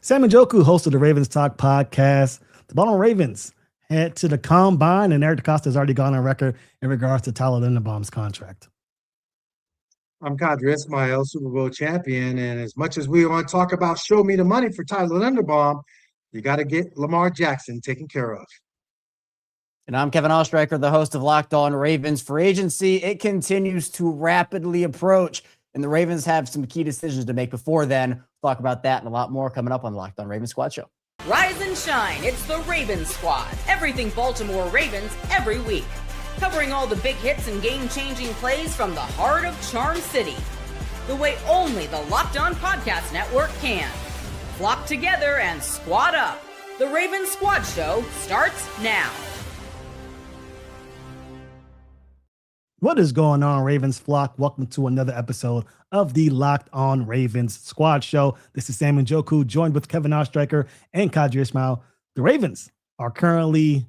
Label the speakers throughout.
Speaker 1: Sam Njoku, host of the Ravens Talk podcast. The Baltimore Ravens head to the Combine, and Eric DeCosta has already gone on record in regards to Tyler Linderbaum's contract.
Speaker 2: I'm Kadri Ismail, Super Bowl champion, and as much as we want to talk about show me the money for Tyler Linderbaum, you got to get Lamar Jackson taken care of.
Speaker 3: And I'm Kevin Oestreicher, the host of Locked On Ravens. Free agency, it continues to rapidly approach, and the Ravens have some key decisions to make before then. We'll talk about that and a lot more coming up on the Locked On Ravens Squad Show.
Speaker 4: Rise and shine, it's the Ravens Squad. Everything Baltimore Ravens every week. Covering all the big hits and game-changing plays from the heart of Charm City. The way only the Locked On Podcast Network can. Flock together and squad up. The Ravens Squad Show starts now.
Speaker 1: What is going on, Ravens flock? Welcome to another episode of the Locked On Ravens Squad Show. This is Sam Njoku, joined with Kevin Oestreicher and Kadri Ismail. The Ravens are currently,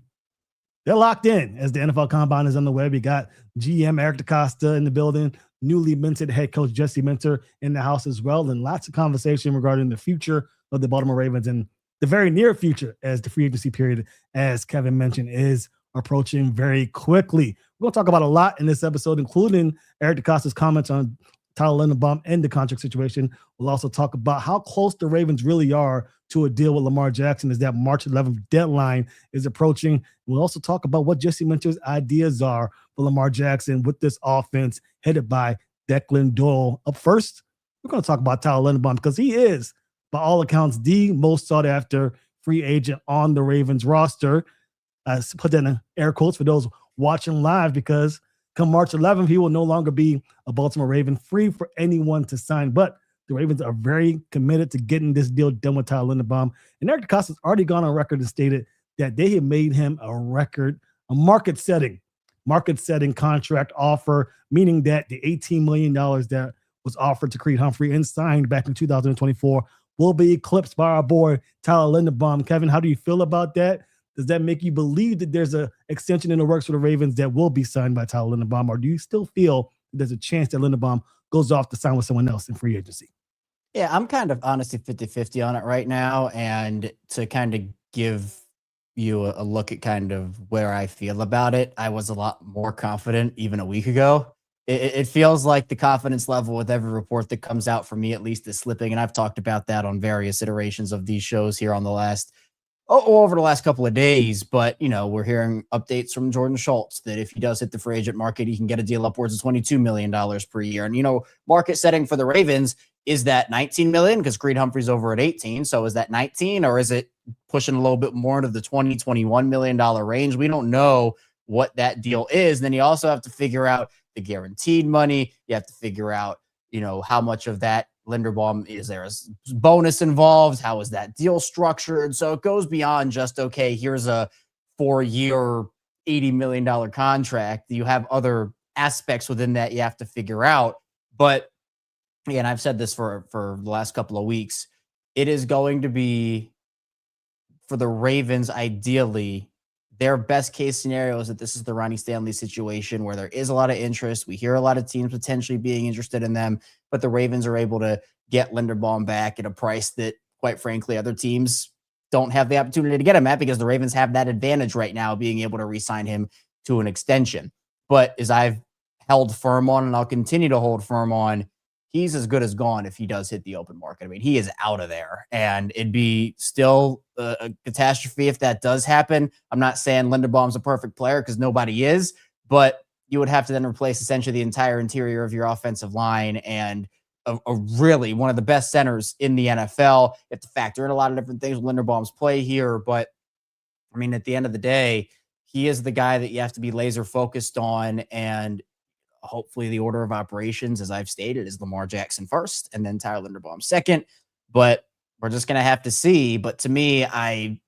Speaker 1: they're locked in as the NFL Combine is on the way. We got GM Eric DeCosta in the building, newly minted head coach Jesse Minter in the house as well, and lots of conversation regarding the future of the Baltimore Ravens and the very near future as the free agency period, as Kevin mentioned, is approaching very quickly. We're going to talk about a lot in this episode, including Eric DeCosta's comments on Tyler Linderbaum and the contract situation. We'll also talk about how close the Ravens really are to a deal with Lamar Jackson as that March 11th deadline is approaching. We'll also talk about what Jesse Minter's ideas are for Lamar Jackson with this offense headed by Declan Doyle. Up first, we're going to talk about Tyler Linderbaum because he is, by all accounts, the most sought-after free agent on the Ravens roster. Put that in air quotes for those watching live, because come March 11th, he will no longer be a Baltimore Raven, free for anyone to sign. But the Ravens are very committed to getting this deal done with Tyler Linderbaum. And Eric DeCosta has already gone on record and stated that they have made him a market-setting contract offer, meaning that the $18 million that was offered to Creed Humphrey and signed back in 2024 will be eclipsed by our boy Tyler Linderbaum. Kevin, how do you feel about that? Does that make you believe that there's an extension in the works for the Ravens that will be signed by Tyler Linderbaum, or do you still feel there's a chance that Linderbaum goes off to sign with someone else in free agency?
Speaker 3: Yeah, I'm kind of honestly 50-50 on it right now. And to kind of give you a look at kind of where I feel about it, I was a lot more confident even a week ago. It feels like the confidence level with every report that comes out, for me at least, is slipping. And I've talked about that on various iterations of these shows here on the over the last couple of days. But, you know, we're hearing updates from Jordan Schultz that if he does hit the free agent market, he can get a deal upwards of $22 million per year. And, you know, market setting for the Ravens, is that $19 million? Because Creed Humphrey's over at 18. So is that 19, or is it pushing a little bit more into the $20, $21 million range? We don't know what that deal is. And then you also have to figure out the guaranteed money. You have to figure out, you know, how much of that Linderbaum, is there a bonus involved? How is that deal structured? So it goes beyond just, okay, here's a 4-year, $80 million contract. You have other aspects within that you have to figure out. But again, I've said this for the last couple of weeks. It is going to be, for the Ravens, ideally, their best case scenario is that this is the Ronnie Stanley situation where there is a lot of interest. We hear a lot of teams potentially being interested in them, but the Ravens are able to get Linderbaum back at a price that, quite frankly, other teams don't have the opportunity to get him at, because the Ravens have that advantage right now, being able to re-sign him to an extension. But as I've held firm on, and I'll continue to hold firm on, he's as good as gone if he does hit the open market. I mean, he is out of there, and it'd be still a catastrophe if that does happen. I'm not saying Linderbaum's a perfect player, because nobody is, but you would have to then replace essentially the entire interior of your offensive line and a really one of the best centers in the NFL. You have to factor in a lot of different things with Linderbaum's play here, but I mean, at the end of the day, he is the guy that you have to be laser focused on. And hopefully the order of operations, as I've stated, is Lamar Jackson first and then Tyler Linderbaum second. But we're just going to have to see. But to me, I'm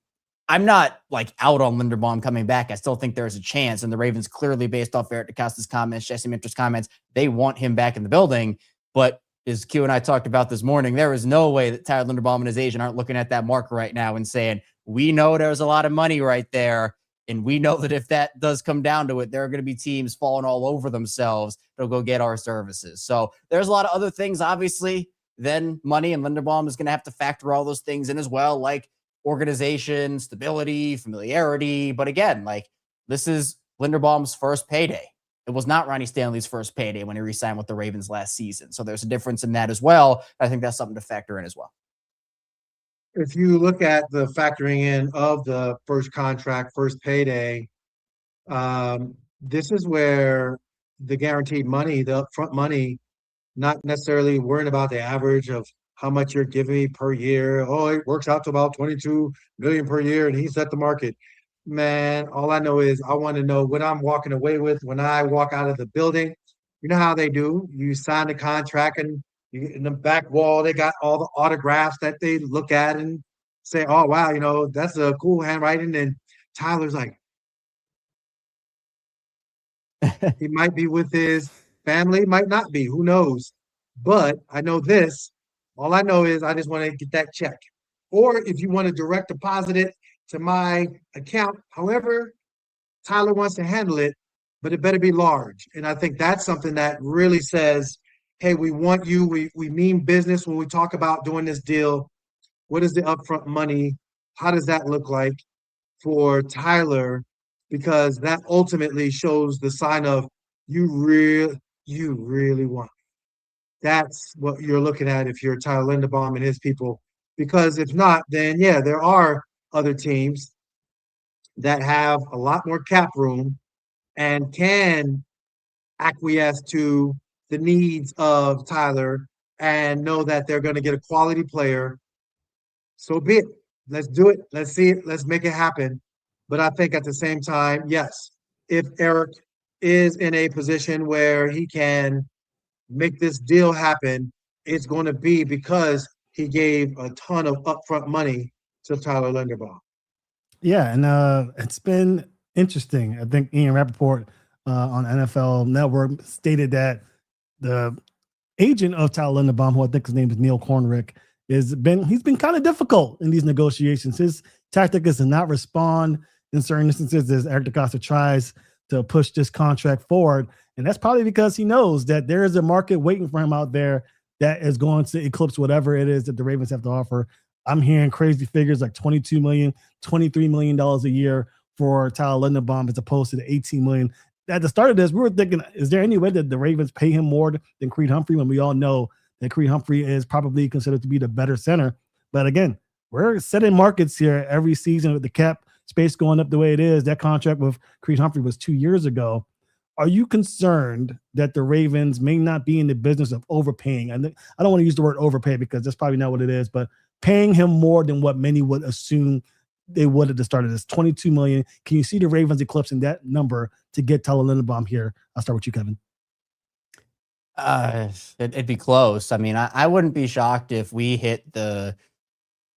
Speaker 3: not like out on Linderbaum coming back. I still think there's a chance. And the Ravens, clearly, based off Eric DeCosta's comments, Jesse Minter's comments, they want him back in the building. But as Q and I talked about this morning, there is no way that Tyler Linderbaum and his agent aren't looking at that marker right now and saying, we know there's a lot of money right there. And we know that if that does come down to it, there are going to be teams falling all over themselves to go get our services. So there's a lot of other things, obviously, then money, and Linderbaum is going to have to factor all those things in as well, like organization, stability, familiarity. But again, like, this is Linderbaum's first payday. It was not Ronnie Stanley's first payday when he re-signed with the Ravens last season. So there's a difference in that as well. I think that's something to factor in as well.
Speaker 2: If you look at the factoring in of the first contract, first payday, this is where the guaranteed money, the upfront money, not necessarily worrying about the average of how much you're giving me per year. Oh, it works out to about 22 million per year, and he set the market. Man, all I know is I want to know what I'm walking away with when I walk out of the building. You know how they do. You sign the contract, and in the back wall, they got all the autographs that they look at and say, oh, wow, that's a cool handwriting. And Tyler's like, he might be with his family, might not be, who knows? But I know this. All I know is I just want to get that check. Or if you want to direct deposit it to my account, however Tyler wants to handle it, but it better be large. And I think that's something that really says, hey, we want you. We mean business when we talk about doing this deal. What is the upfront money? How does that look like for Tyler? Because that ultimately shows the sign of you really want. That's what you're looking at if you're Tyler Linderbaum and his people. Because if not, then yeah, there are other teams that have a lot more cap room and can acquiesce to the needs of Tyler and know that they're going to get a quality player. So be it. Let's do it. Let's see it. Let's make it happen. But I think at the same time, yes, if Eric is in a position where he can make this deal happen, it's going to be because he gave a ton of upfront money to Tyler Linderbaum.
Speaker 1: Yeah, and it's been interesting. I think Ian Rappaport on NFL Network stated that the agent of Tyler Linderbaum, who I think his name is Neil Kornrick, he's been kind of difficult in these negotiations. His tactic is to not respond in certain instances as Eric DeCosta tries to push this contract forward. And that's probably because he knows that there is a market waiting for him out there that is going to eclipse whatever it is that the Ravens have to offer. I'm hearing crazy figures like $22 million, $23 million a year for Tyler Linderbaum as opposed to the $18 million. At the start of this, we were thinking, is there any way that the Ravens pay him more than Creed Humphrey when we all know that Creed Humphrey is probably considered to be the better center? But again, we're setting markets here every season with the cap space going up the way it is. That contract with Creed Humphrey was 2 years ago. Are you concerned that the Ravens may not be in the business of overpaying? And I don't want to use the word overpay because that's probably not what it is, but paying him more than what many would assume they would at the start of this, $22 million. Can you see the Ravens eclipsing that number to get Tyler Linderbaum here? I'll start with you, Kevin.
Speaker 3: It'd be close. I mean, I wouldn't be shocked if we hit the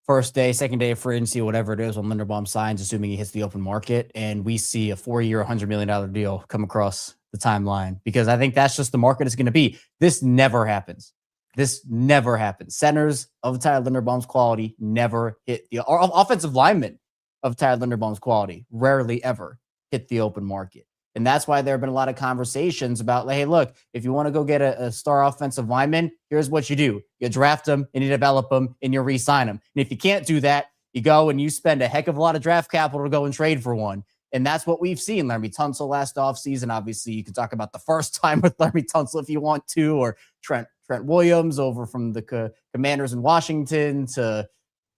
Speaker 3: first day, second day of free agency, whatever it is, when Linderbaum signs, assuming he hits the open market, and we see a 4-year, $100 million deal come across the timeline, because I think that's just the market is going to be. This never happens. This never happens. Centers of Tyler Linderbaum's quality never hit or offensive linemen of Tyler Linderbaum's quality rarely ever hit the open market. And that's why there have been a lot of conversations about, like, hey, look, if you want to go get a star offensive lineman, here's what you do. You draft them and you develop them and you re-sign them. And if you can't do that, you go and you spend a heck of a lot of draft capital to go and trade for one. And that's what we've seen. Laremy Tunsil last offseason. Obviously, you can talk about the first time with Laremy Tunsil if you want to, or Trent Williams over from the Commanders in Washington to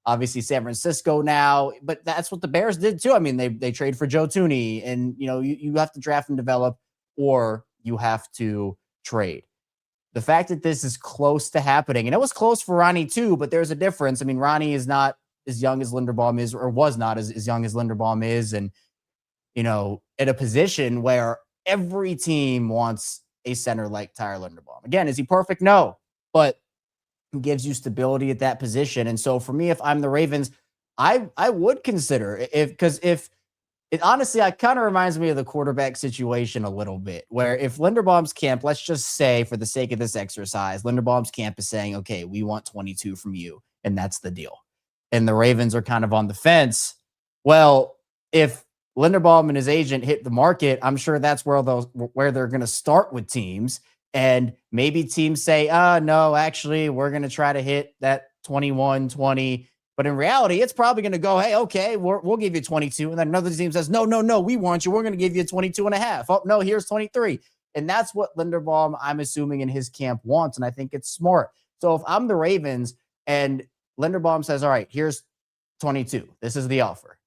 Speaker 3: obviously San Francisco now. But that's what the Bears did too. I mean, they trade for Joe Thuney, and you have to draft and develop, or you have to trade. The fact that this is close to happening, and it was close for Ronnie too, but there's a difference. I mean, Ronnie is not as young as Linderbaum is, or was not as young as Linderbaum is, and at a position where every team wants a center like Tyler Linderbaum. Again, is he perfect? No, but he gives you stability at that position. And so for me, if I'm the Ravens, I would consider because it honestly, it kind of reminds me of the quarterback situation a little bit, where if Linderbaum's camp, let's just say for the sake of this exercise, Linderbaum's camp is saying, okay, we want 22 from you, and that's the deal. And the Ravens are kind of on the fence. Well, if Linderbaum and his agent hit the market, I'm sure that's where they're going to start with teams. And maybe teams say, no, actually, we're going to try to hit that 21, 20. But in reality, it's probably going to go, hey, okay, we'll give you 22. And then another team says, no, we want you. We're going to give you 22 and a half. Oh, no, here's 23. And that's what Linderbaum, I'm assuming, in his camp wants. And I think it's smart. So if I'm the Ravens and Linderbaum says, all right, here's 22. This is the offer.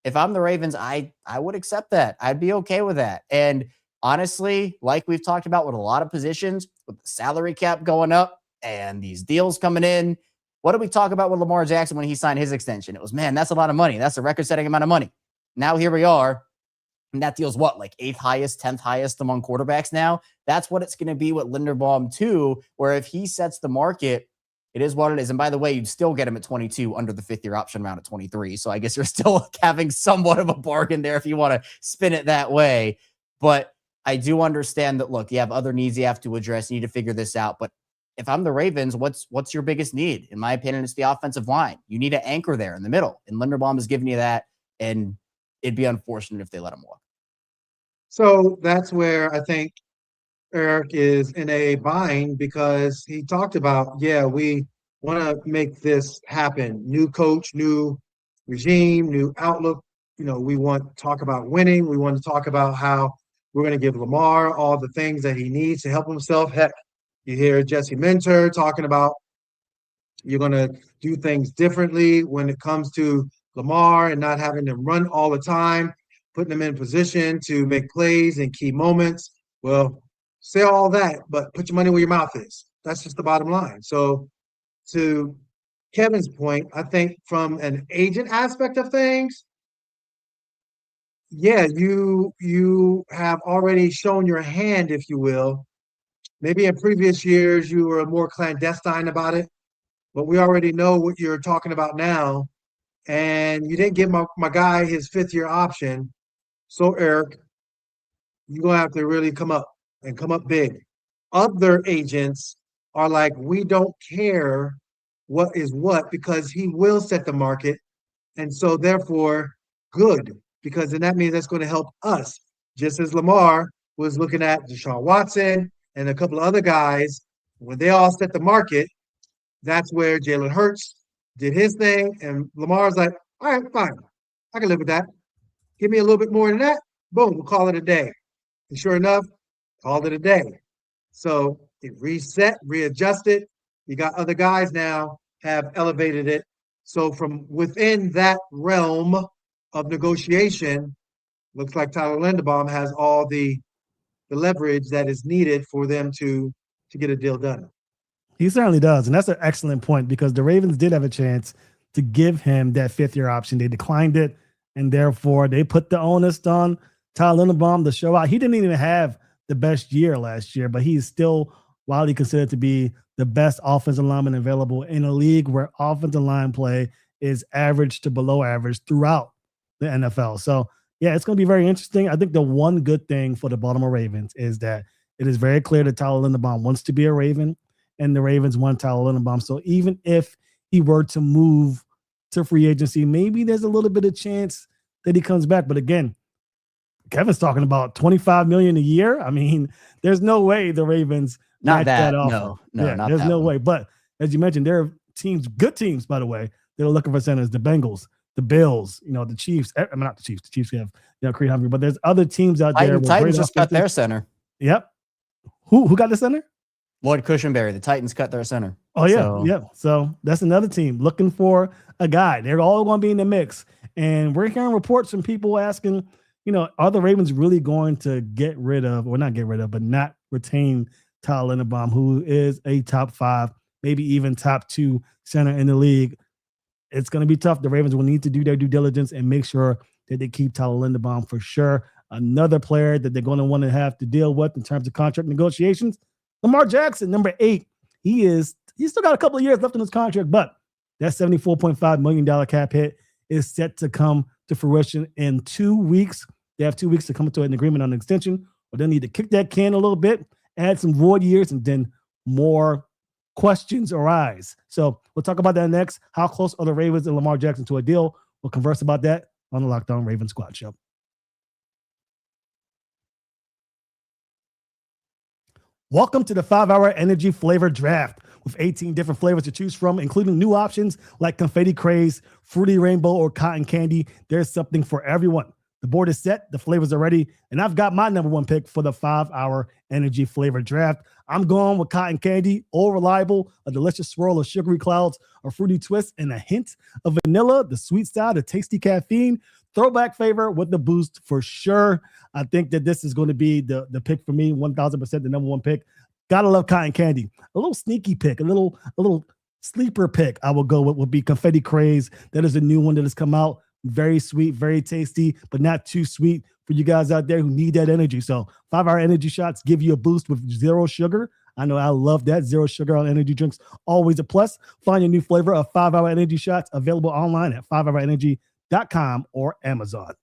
Speaker 3: If I'm the Ravens, I would accept that. I'd be okay with that. And honestly, like we've talked about with a lot of positions, with the salary cap going up and these deals coming in, what did we talk about with Lamar Jackson when he signed his extension? It was, man, that's a lot of money. That's a record-setting amount of money. Now here we are, and that deal's what, like 8th highest, 10th highest among quarterbacks now? That's what it's going to be with Linderbaum too, where if he sets the market, it is what it is. And by the way, you'd still get him at 22 under the 5th-year option round at 23. So I guess you're still having somewhat of a bargain there if you want to spin it that way. But I do understand that, look, you have other needs you have to address. You need to figure this out. But if I'm the Ravens, what's your biggest need? In my opinion, it's the offensive line. You need an anchor there in the middle. And Linderbaum is giving you that. And it'd be unfortunate if they let him walk.
Speaker 2: So that's where I think Eric is in a bind because he talked about, we want to make this happen. New coach, new regime, new outlook. We want to talk about winning. We want to talk about how we're going to give Lamar all the things that he needs to help himself. Heck, you hear Jesse Minter talking about you're going to do things differently when it comes to Lamar and not having to run all the time, putting him in position to make plays in key moments. Well, say all that, but put your money where your mouth is. That's just the bottom line. So to Kevin's point, I think from an agent aspect of things, you have already shown your hand, if you will. Maybe in previous years you were more clandestine about it, but we already know what you're talking about now. And you didn't give my guy his 5th-year option. So, Eric, you're going to have to really come up big. Other agents are like, we don't care what is what because he will set the market. And so, therefore, good, because then that means that's going to help us. Just as Lamar was looking at Deshaun Watson and a couple of other guys, when they all set the market, that's where Jalen Hurts did his thing. And Lamar's like, all right, fine. I can live with that. Give me a little bit more than that. Boom, we'll call it a day. And sure enough, called it a day. So it reset, readjusted. You got other guys now have elevated it. So from within that realm of negotiation, looks like Tyler Linderbaum has all the leverage that is needed for them to get a deal done.
Speaker 1: He certainly does. And that's an excellent point because the Ravens did have a chance to give him that 5th-year option. They declined it, and therefore they put the onus on Tyler Linderbaum to show out. He didn't even have the best year last year, but he's still widely considered to be the best offensive lineman available in a league where offensive line play is average to below average throughout the NFL. So, yeah, it's going to be very interesting. I think the one good thing for the Baltimore Ravens is that it is very clear that Tyler Linderbaum wants to be a Raven, and the Ravens want Tyler Linderbaum. So even if he were to move to free agency, maybe there's a little bit of chance that he comes back. But again, Kevin's talking about $25 million a year. I mean, there's no way the Ravens
Speaker 3: not that
Speaker 1: offer.
Speaker 3: No, not
Speaker 1: there's
Speaker 3: that
Speaker 1: no
Speaker 3: one.
Speaker 1: way. But as you mentioned, there are teams, good teams, by the way, that are looking for centers. The Bengals, the Bills, the Chiefs. I mean, not the Chiefs. The Chiefs have Creed Humphrey, but there's other teams out there.
Speaker 3: Titans just cut their center.
Speaker 1: Yep. Who got the center?
Speaker 3: Lloyd Cushenberry. The Titans cut their center.
Speaker 1: Oh, yeah. Yeah. So that's another team looking for a guy. They're all going to be in the mix. And we're hearing reports from people asking, are the Ravens really going to get rid of, or not get rid of, but not retain Tyler Linderbaum, who is a top 5, maybe even top 2 center in the league? It's going to be tough. The Ravens will need to do their due diligence and make sure that they keep Tyler Linderbaum for sure. Another player that they're going to want to have to deal with in terms of contract negotiations, Lamar Jackson, number 8. He's still got a couple of years left in his contract, but that $74.5 million cap hit is set to come to fruition in 2 weeks. They have 2 weeks to come to an agreement on an extension, or they'll need to kick that can a little bit, add some void years, and then more questions arise. So we'll talk about that next. How close are the Ravens and Lamar Jackson to a deal? We'll converse about that on the Locked On Ravens Squad Show. Welcome to the 5-hour energy flavor draft with 18 different flavors to choose from, including new options like confetti craze, fruity rainbow, or cotton candy. There's something for everyone. The board is set, the flavors are ready, and I've got my number one pick for the 5-hour energy flavor draft. I'm going with cotton candy, all reliable, a delicious swirl of sugary clouds, a fruity twist, and a hint of vanilla, the sweet side, the tasty caffeine. Throwback flavor with the boost for sure. I think that this is going to be the pick for me, 1,000% the number one pick. Gotta love cotton candy. A little sneaky pick, a little sleeper pick I will go with would be confetti craze. That is a new one that has come out. Very sweet, very tasty, but not too sweet for you guys out there who need that energy. So 5-hour energy shots give you a boost with zero sugar. I know I love that. Zero sugar on energy drinks, always a plus. Find your new flavor of 5-hour energy shots available online at 5hourenergy.com or Amazon.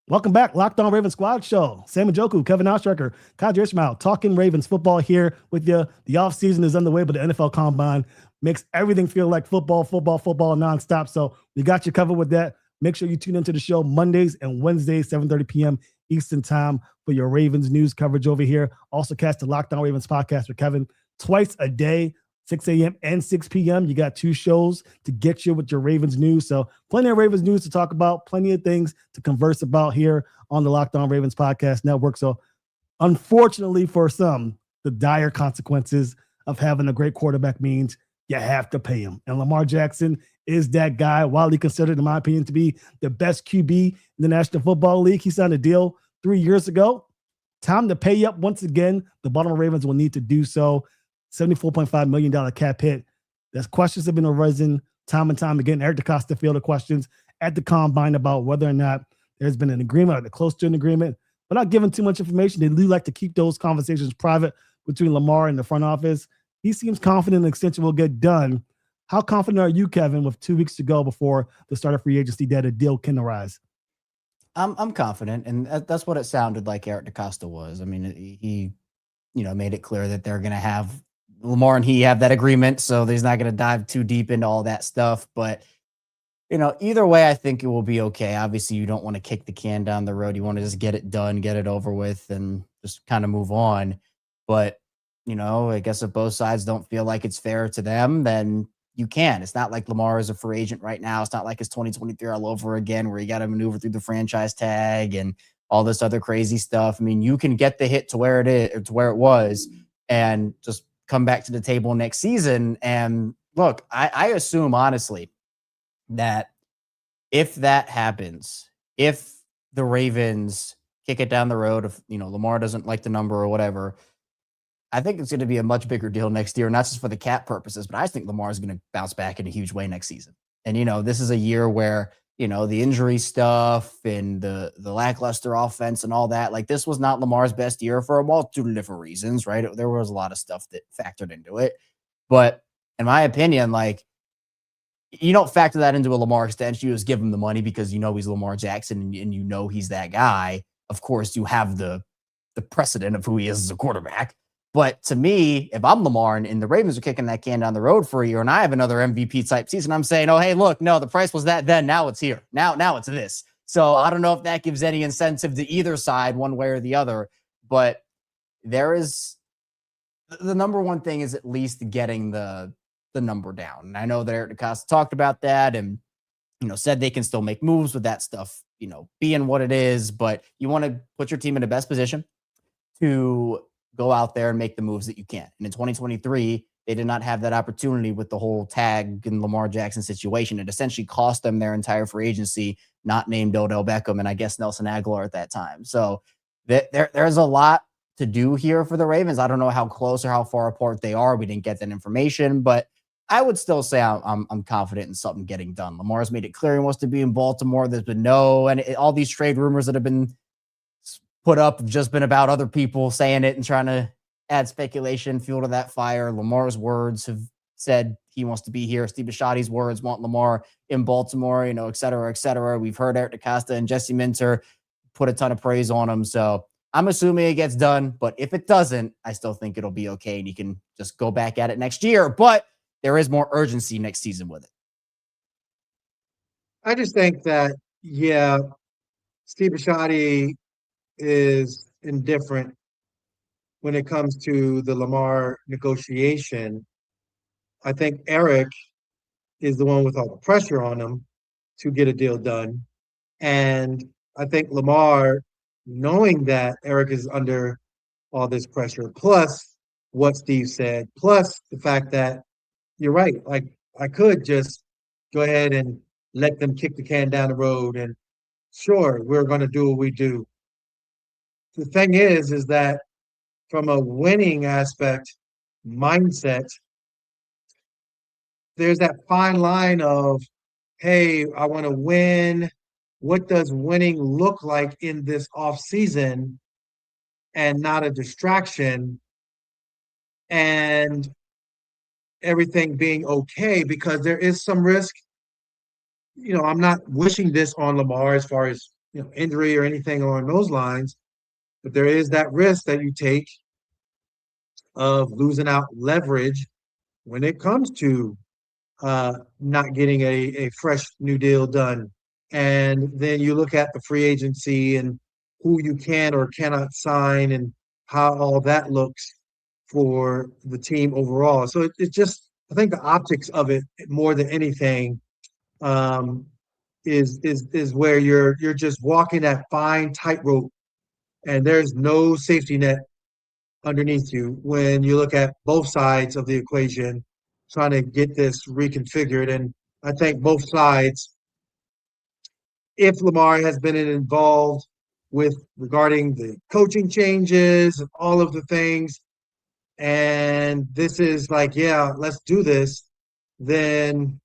Speaker 1: Welcome back, Locked On Ravens Squad Show. Sam Njoku, Kevin Oestreicher, Kadri Ishmael, talking Ravens football here with you. The offseason is underway, but the NFL Combine makes everything feel like football nonstop. So we got you covered with that. Make sure you tune into the show Mondays and Wednesdays, 7:30 p.m. Eastern time for your Ravens news coverage over here. Also catch the Locked On Ravens podcast with Kevin twice a day, 6 a.m. and 6 p.m. You got two shows to get you with your Ravens news. So plenty of Ravens news to talk about, plenty of things to converse about here on the Locked On Ravens podcast network. So unfortunately for some, the dire consequences of having a great quarterback means you have to pay him. And Lamar Jackson is that guy, widely considered, in my opinion, to be the best QB in the National Football League. He signed a deal 3 years ago. Time to pay up once again. The Baltimore Ravens will need to do so. $74.5 million cap hit. There's questions have been arisen time and time again. Eric DeCosta fielded questions at the Combine about whether or not there's been an agreement or they're close to an agreement. But not giving too much information. They do like to keep those conversations private between Lamar and the front office. He seems confident an extension will get done. How confident are you, Kevin, with 2 weeks to go before the start of free agency that a deal can arise?
Speaker 3: I'm confident, and that's what it sounded like Eric DeCosta was. I mean, he made it clear that they're going to have Lamar and he have that agreement, so he's not going to dive too deep into all that stuff. But, either way, I think it will be okay. Obviously, you don't want to kick the can down the road. You want to just get it done, get it over with, and just kind of move on. But, I guess if both sides don't feel like it's fair to them, then you can. It's not like Lamar is a free agent right now. It's not like it's 2023 all over again where you got to maneuver through the franchise tag and all this other crazy stuff. I mean, you can get the hit to where it is, or to where it was, and just come back to the table next season. And look, I assume honestly that if that happens, if the Ravens kick it down the road, if Lamar doesn't like the number or whatever, I think it's going to be a much bigger deal next year, not just for the cap purposes, but I think Lamar is going to bounce back in a huge way next season. And this is a year where the injury stuff and the lackluster offense and all that, like this was not Lamar's best year for a multitude of different reasons, right? There was a lot of stuff that factored into it. But in my opinion, like you don't factor that into a Lamar extension. You just give him the money because he's Lamar Jackson and he's that guy. Of course, you have the precedent of who he is as a quarterback. But to me, if I'm Lamar and the Ravens are kicking that can down the road for a year and I have another MVP type season, I'm saying, oh, hey, look, no, the price was that then. Now it's here. Now it's this. So I don't know if that gives any incentive to either side one way or the other. But there is the number one thing is at least getting the number down. And I know that Eric DeCosta talked about that and, said they can still make moves with that stuff, being what it is. But you want to put your team in the best position to go out there and make the moves that you can. And in 2023, they did not have that opportunity with the whole tag and Lamar Jackson situation. It essentially cost them their entire free agency, not named Odell Beckham and I guess Nelson Aguilar at that time. So there's a lot to do here for the Ravens. I don't know how close or how far apart they are. We didn't get that information, but I would still say I'm confident in something getting done. Lamar's made it clear he wants to be in Baltimore. There's been all these trade rumors that have been put up have just been about other people saying it and trying to add speculation, fuel to that fire. Lamar's words have said he wants to be here. Steve Bisciotti's words want Lamar in Baltimore, et cetera, et cetera. We've heard Eric DeCosta and Jesse Minter put a ton of praise on him. So I'm assuming it gets done, but if it doesn't, I still think it'll be okay and you can just go back at it next year. But there is more urgency next season with it.
Speaker 2: I just think that, Steve Rashod is indifferent when it comes to the Lamar negotiation. I think Eric is the one with all the pressure on him to get a deal done. And I think Lamar, knowing that Eric is under all this pressure, plus what Steve said, plus the fact that you're right, like I could just go ahead and let them kick the can down the road and sure, we're going to do what we do. The thing is that from a winning aspect mindset, there's that fine line of, hey, I want to win. What does winning look like in this off season and not a distraction and everything being okay? Because there is some risk. I'm not wishing this on Lamar as far as injury or anything along those lines, but there is that risk that you take of losing out leverage when it comes to not getting a fresh new deal done. And then you look at the free agency and who you can or cannot sign and how all that looks for the team overall. So it's just, I think the optics of it more than anything is where you're just walking that fine tightrope, and there's no safety net underneath you when you look at both sides of the equation, trying to get this reconfigured. And I think both sides, if Lamar has been involved with regarding the coaching changes and all of the things, and this is like, yeah, let's do this, then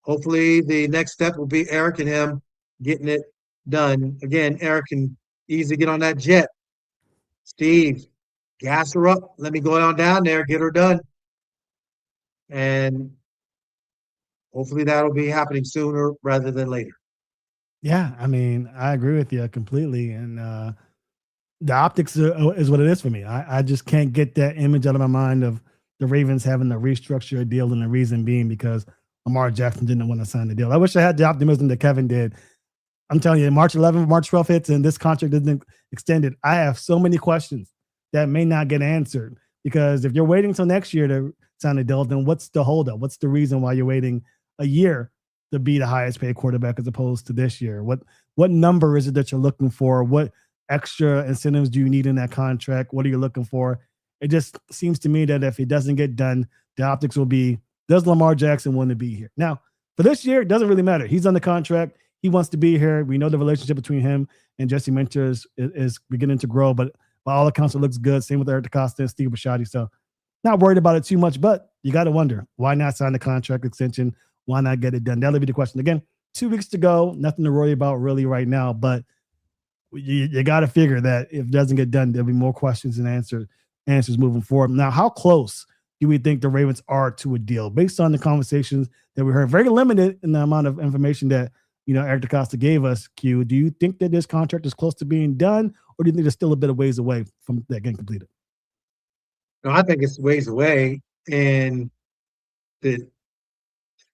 Speaker 2: hopefully the next step will be Eric and him getting it done. Again, Eric can easily get on that jet. Steve, gas her up. Let me go down there, get her done. And hopefully that'll be happening sooner rather than later.
Speaker 1: Yeah, I mean, I agree with you completely. And the optics is what it is for me. I just can't get that image out of my mind of the Ravens having to restructure a deal, and the reason being because Lamar Jackson didn't want to sign the deal. I wish I had the optimism that Kevin did. I'm telling you, March 11th, March 12th hits, and this contract isn't extended. I have so many questions that may not get answered, because if you're waiting till next year to sign a deal, then what's the holdup? What's the reason why you're waiting a year to be the highest paid quarterback as opposed to this year? What number is it that you're looking for? What extra incentives do you need in that contract? What are you looking for? It just seems to me that if it doesn't get done, the optics will be, does Lamar Jackson want to be here? Now, for this year, it doesn't really matter. He's on the contract. He wants to be here. We know the relationship between him and Jesse Minter is beginning to grow, but by all accounts, it looks good. Same with Eric DeCosta and Steve Rashod. So not worried about it too much, but you got to wonder, why not sign the contract extension? Why not get it done? That'll be the question. Again, 2 weeks to go. Nothing to worry about really right now, but you got to figure that if it doesn't get done, there'll be more questions and answers moving forward. Now, how close do we think the Ravens are to a deal? Based on the conversations that we heard, very limited in the amount of information that Eric DeCosta gave us, Q, do you think that this contract is close to being done, or do you think there's still a bit of ways away from that getting completed?
Speaker 2: No, I think it's ways away. And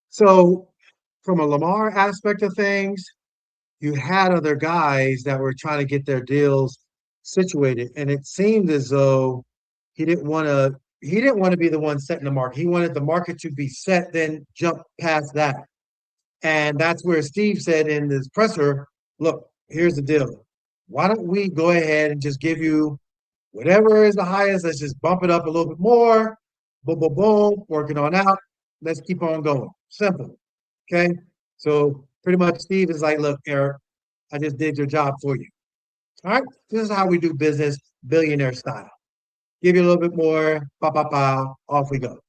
Speaker 2: so from a Lamar aspect of things, you had other guys that were trying to get their deals situated, and it seemed as though he didn't want to be the one setting the market. He wanted the market to be set, then jump past that. And that's where Steve said in his presser, look, here's the deal. Why don't we go ahead and just give you whatever is the highest? Let's just bump it up a little bit more. Boom, boom, boom. Working on out. Let's keep on going. Simple. Okay? So pretty much Steve is like, look, Eric, I just did your job for you. All right? This is how we do business, billionaire style. Give you a little bit more, off we go.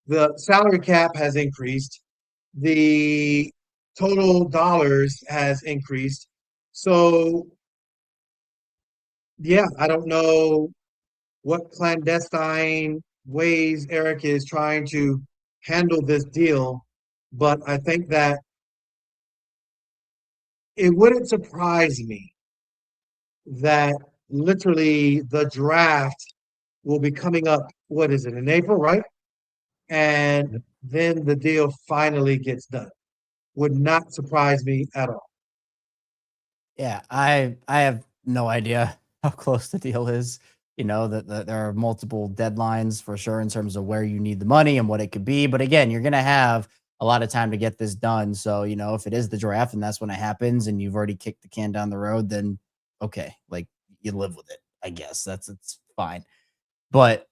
Speaker 2: The salary cap has increased. The total dollars has increased. So, yeah, I don't know what clandestine ways Eric is trying to handle this deal, but I think that it wouldn't surprise me that literally the draft will be coming up, what is it, in April, right? And then the deal finally gets done. Would not surprise me at all.
Speaker 3: Yeah, I have no idea how close the deal is. You know, that there are multiple deadlines for sure in terms of where you need the money and what it could be. But again, you're going to have a lot of time to get this done. So, you know, if it is the draft and that's when it happens and you've already kicked the can down the road, then okay, like you live with it. I guess it's fine. But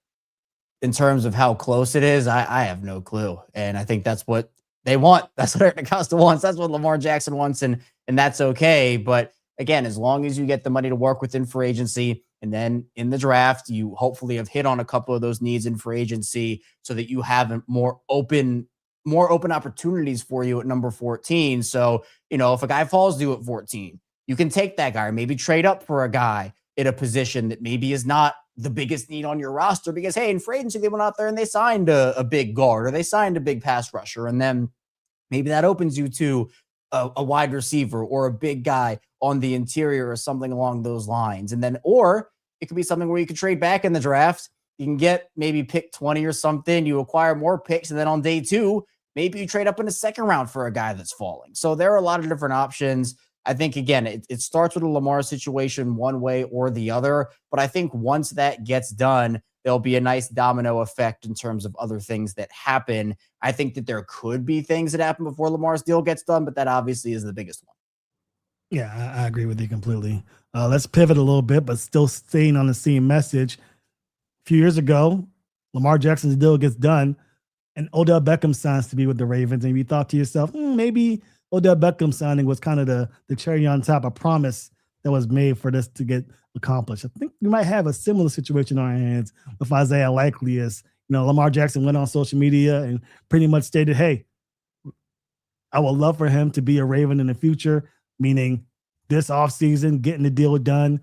Speaker 3: in terms of how close it is, I have no clue. And I think that's what they want. That's what Eric DeCosta wants. That's what Lamar Jackson wants. And that's okay. But again, as long as you get the money to work within free agency, and then in the draft, you hopefully have hit on a couple of those needs in free agency so that you have more open opportunities for you at number 14. So, you know, if a guy falls due at 14, you can take that guy or maybe trade up for a guy in a position that maybe is not the biggest need on your roster because, hey, in free agency, they went out there and they signed a big guard or they signed a big pass rusher. And then maybe that opens you to a wide receiver or a big guy on the interior or something along those lines. And then, or it could be something where you could trade back in the draft. You can get maybe pick 20 or something. You acquire more picks. And then on day 2, maybe you trade up in the second round for a guy that's falling. So there are a lot of different options. I think, again, it starts with a Lamar situation one way or the other. But I think once that gets done, there'll be a nice domino effect in terms of other things that happen. I think that there could be things that happen before Lamar's deal gets done, but that obviously is the biggest one.
Speaker 1: Yeah, I agree with you completely. Let's pivot a little bit, but still staying on the same message. A few years ago, Lamar Jackson's deal gets done, and Odell Beckham signs to be with the Ravens. And you thought to yourself, maybe Odell Beckham signing was kind of the cherry on top, a promise that was made for this to get accomplished. I think we might have a similar situation on our hands with Isaiah Likely. As you know, Lamar Jackson went on social media and pretty much stated, hey, I would love for him to be a Raven in the future, meaning this offseason, getting the deal done.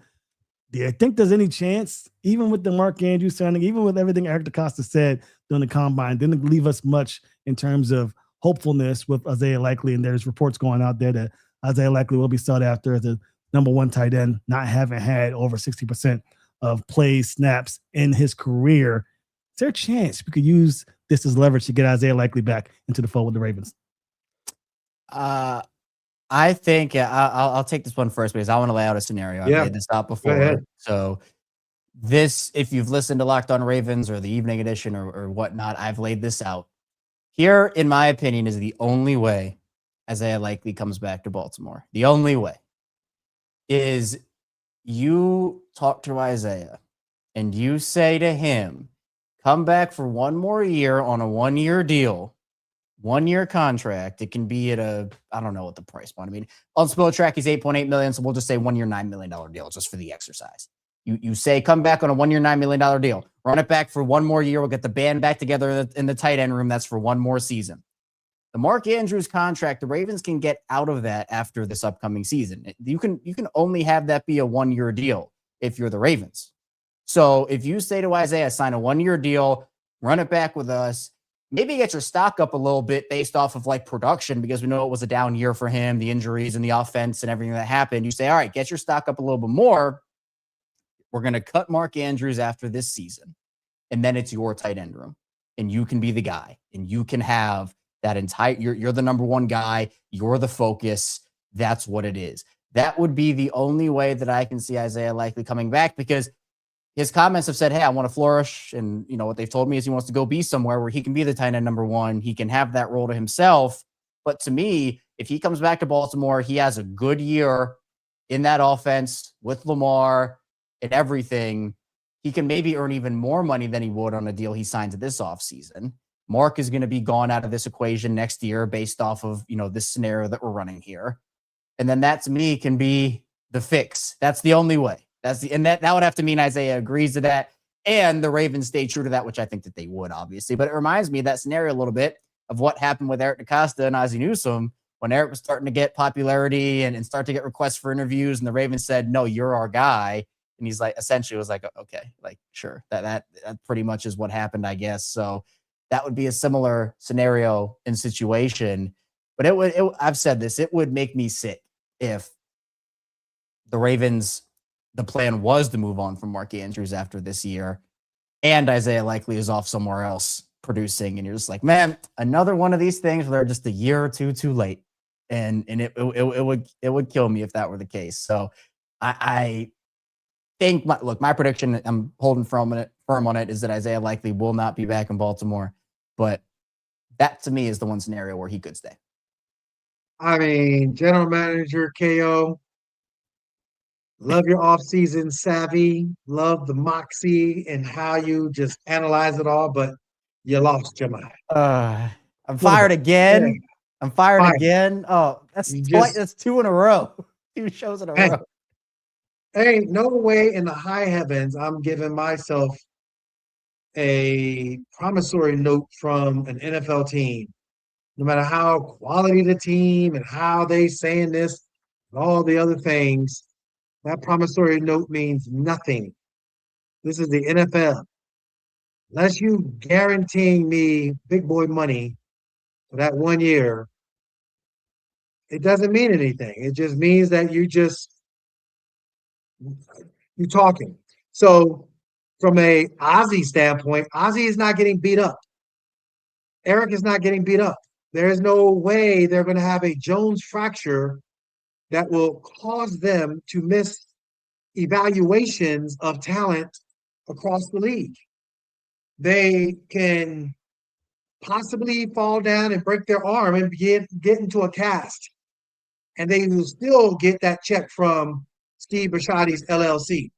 Speaker 1: Do you think there's any chance, even with the Mark Andrews signing, even with everything Eric DeCosta said during the combine, didn't leave us much in terms of hopefulness with Isaiah Likely? And there's reports going out there that Isaiah Likely will be sought after as the number 1 tight end, not having had over 60% of plays, snaps in his career. Is there a chance we could use this as leverage to get Isaiah Likely back into the fold with the Ravens?
Speaker 3: I think I'll take this one first because I want to lay out a scenario. I've laid this out before. So this, if you've listened to Locked On Ravens or the evening edition or whatnot, I've laid this out. Here, in my opinion, is the only way Isaiah Likely comes back to Baltimore. The only way is you talk to Isaiah and you say to him, come back for one more year on a 1-year deal. 1-year contract. It can be at I don't know what the price point. I mean, on SpoTrack, he's $8.8 million. So we'll just say 1-year, $9 million deal just for the exercise. You say, come back on a 1-year, $9 million deal. Run it back for one more year. We'll get the band back together in the tight end room. That's for one more season. The Mark Andrews contract, the Ravens can get out of that after this upcoming season. You can only have that be a 1-year deal if you're the Ravens. So if you say to Isaiah, sign a 1-year deal, run it back with us, maybe get your stock up a little bit based off of like production, because we know it was a down year for him, the injuries and the offense and everything that happened. You say, all right, get your stock up a little bit more. We're going to cut Mark Andrews after this season. And then it's your tight end room and you can be the guy and you can have that entire, you're the number 1 guy. You're the focus. That's what it is. That would be the only way that I can see Isaiah Likely coming back, because his comments have said, hey, I want to flourish. And, you know, what they've told me is he wants to go be somewhere where he can be the tight end number 1. He can have that role to himself. But to me, if he comes back to Baltimore, he has a good year in that offense with Lamar and everything. He can maybe earn even more money than he would on a deal he signs this offseason. Mark is going to be gone out of this equation next year based off of, you know, this scenario that we're running here. And then that to me can be the fix. That's the only way. And that would have to mean Isaiah agrees to that and the Ravens stay true to that, which I think that they would, obviously. But it reminds me of that scenario a little bit of what happened with Eric DeCosta and Ozzie Newsome when Eric was starting to get popularity and start to get requests for interviews, and the Ravens said, no, you're our guy. And he's like, essentially was like, okay, like, sure. That pretty much is what happened, I guess. So that would be a similar scenario and situation. But I've said this, it would make me sick if the Ravens, the plan was to move on from Mark Andrews after this year and Isaiah Likely is off somewhere else producing. And you're just like, man, another one of these things where they're just a year or two too late. and it would kill me if that were the case. So I think my prediction, I'm holding firm on it, is that Isaiah likely will not be back in Baltimore, but that to me is the one scenario where he could stay.
Speaker 2: I mean, general manager KO, love your offseason savvy, love the moxie and how you just analyze it all, but you lost your mind.
Speaker 3: I'm fired again.
Speaker 2: Yeah.
Speaker 3: I'm fired again. Oh, that's two in a row. 2 shows in a row.
Speaker 2: Ain't no way in the high heavens I'm giving myself a promissory note from an NFL team, no matter how quality the team and how they saying this and all the other things. That promissory note means nothing. This is the NFL. Unless you guaranteeing me big boy money for that 1 year, it doesn't mean anything. It just means that you're talking. So from a Ozzy standpoint, Ozzy is not getting beat up. Eric is not getting beat up. There is no way they're going to have a Jones fracture that will cause them to miss evaluations of talent across the league. They can possibly fall down and break their arm and get into a cast. And they will still get that check from Steve Bisciotti's LLC,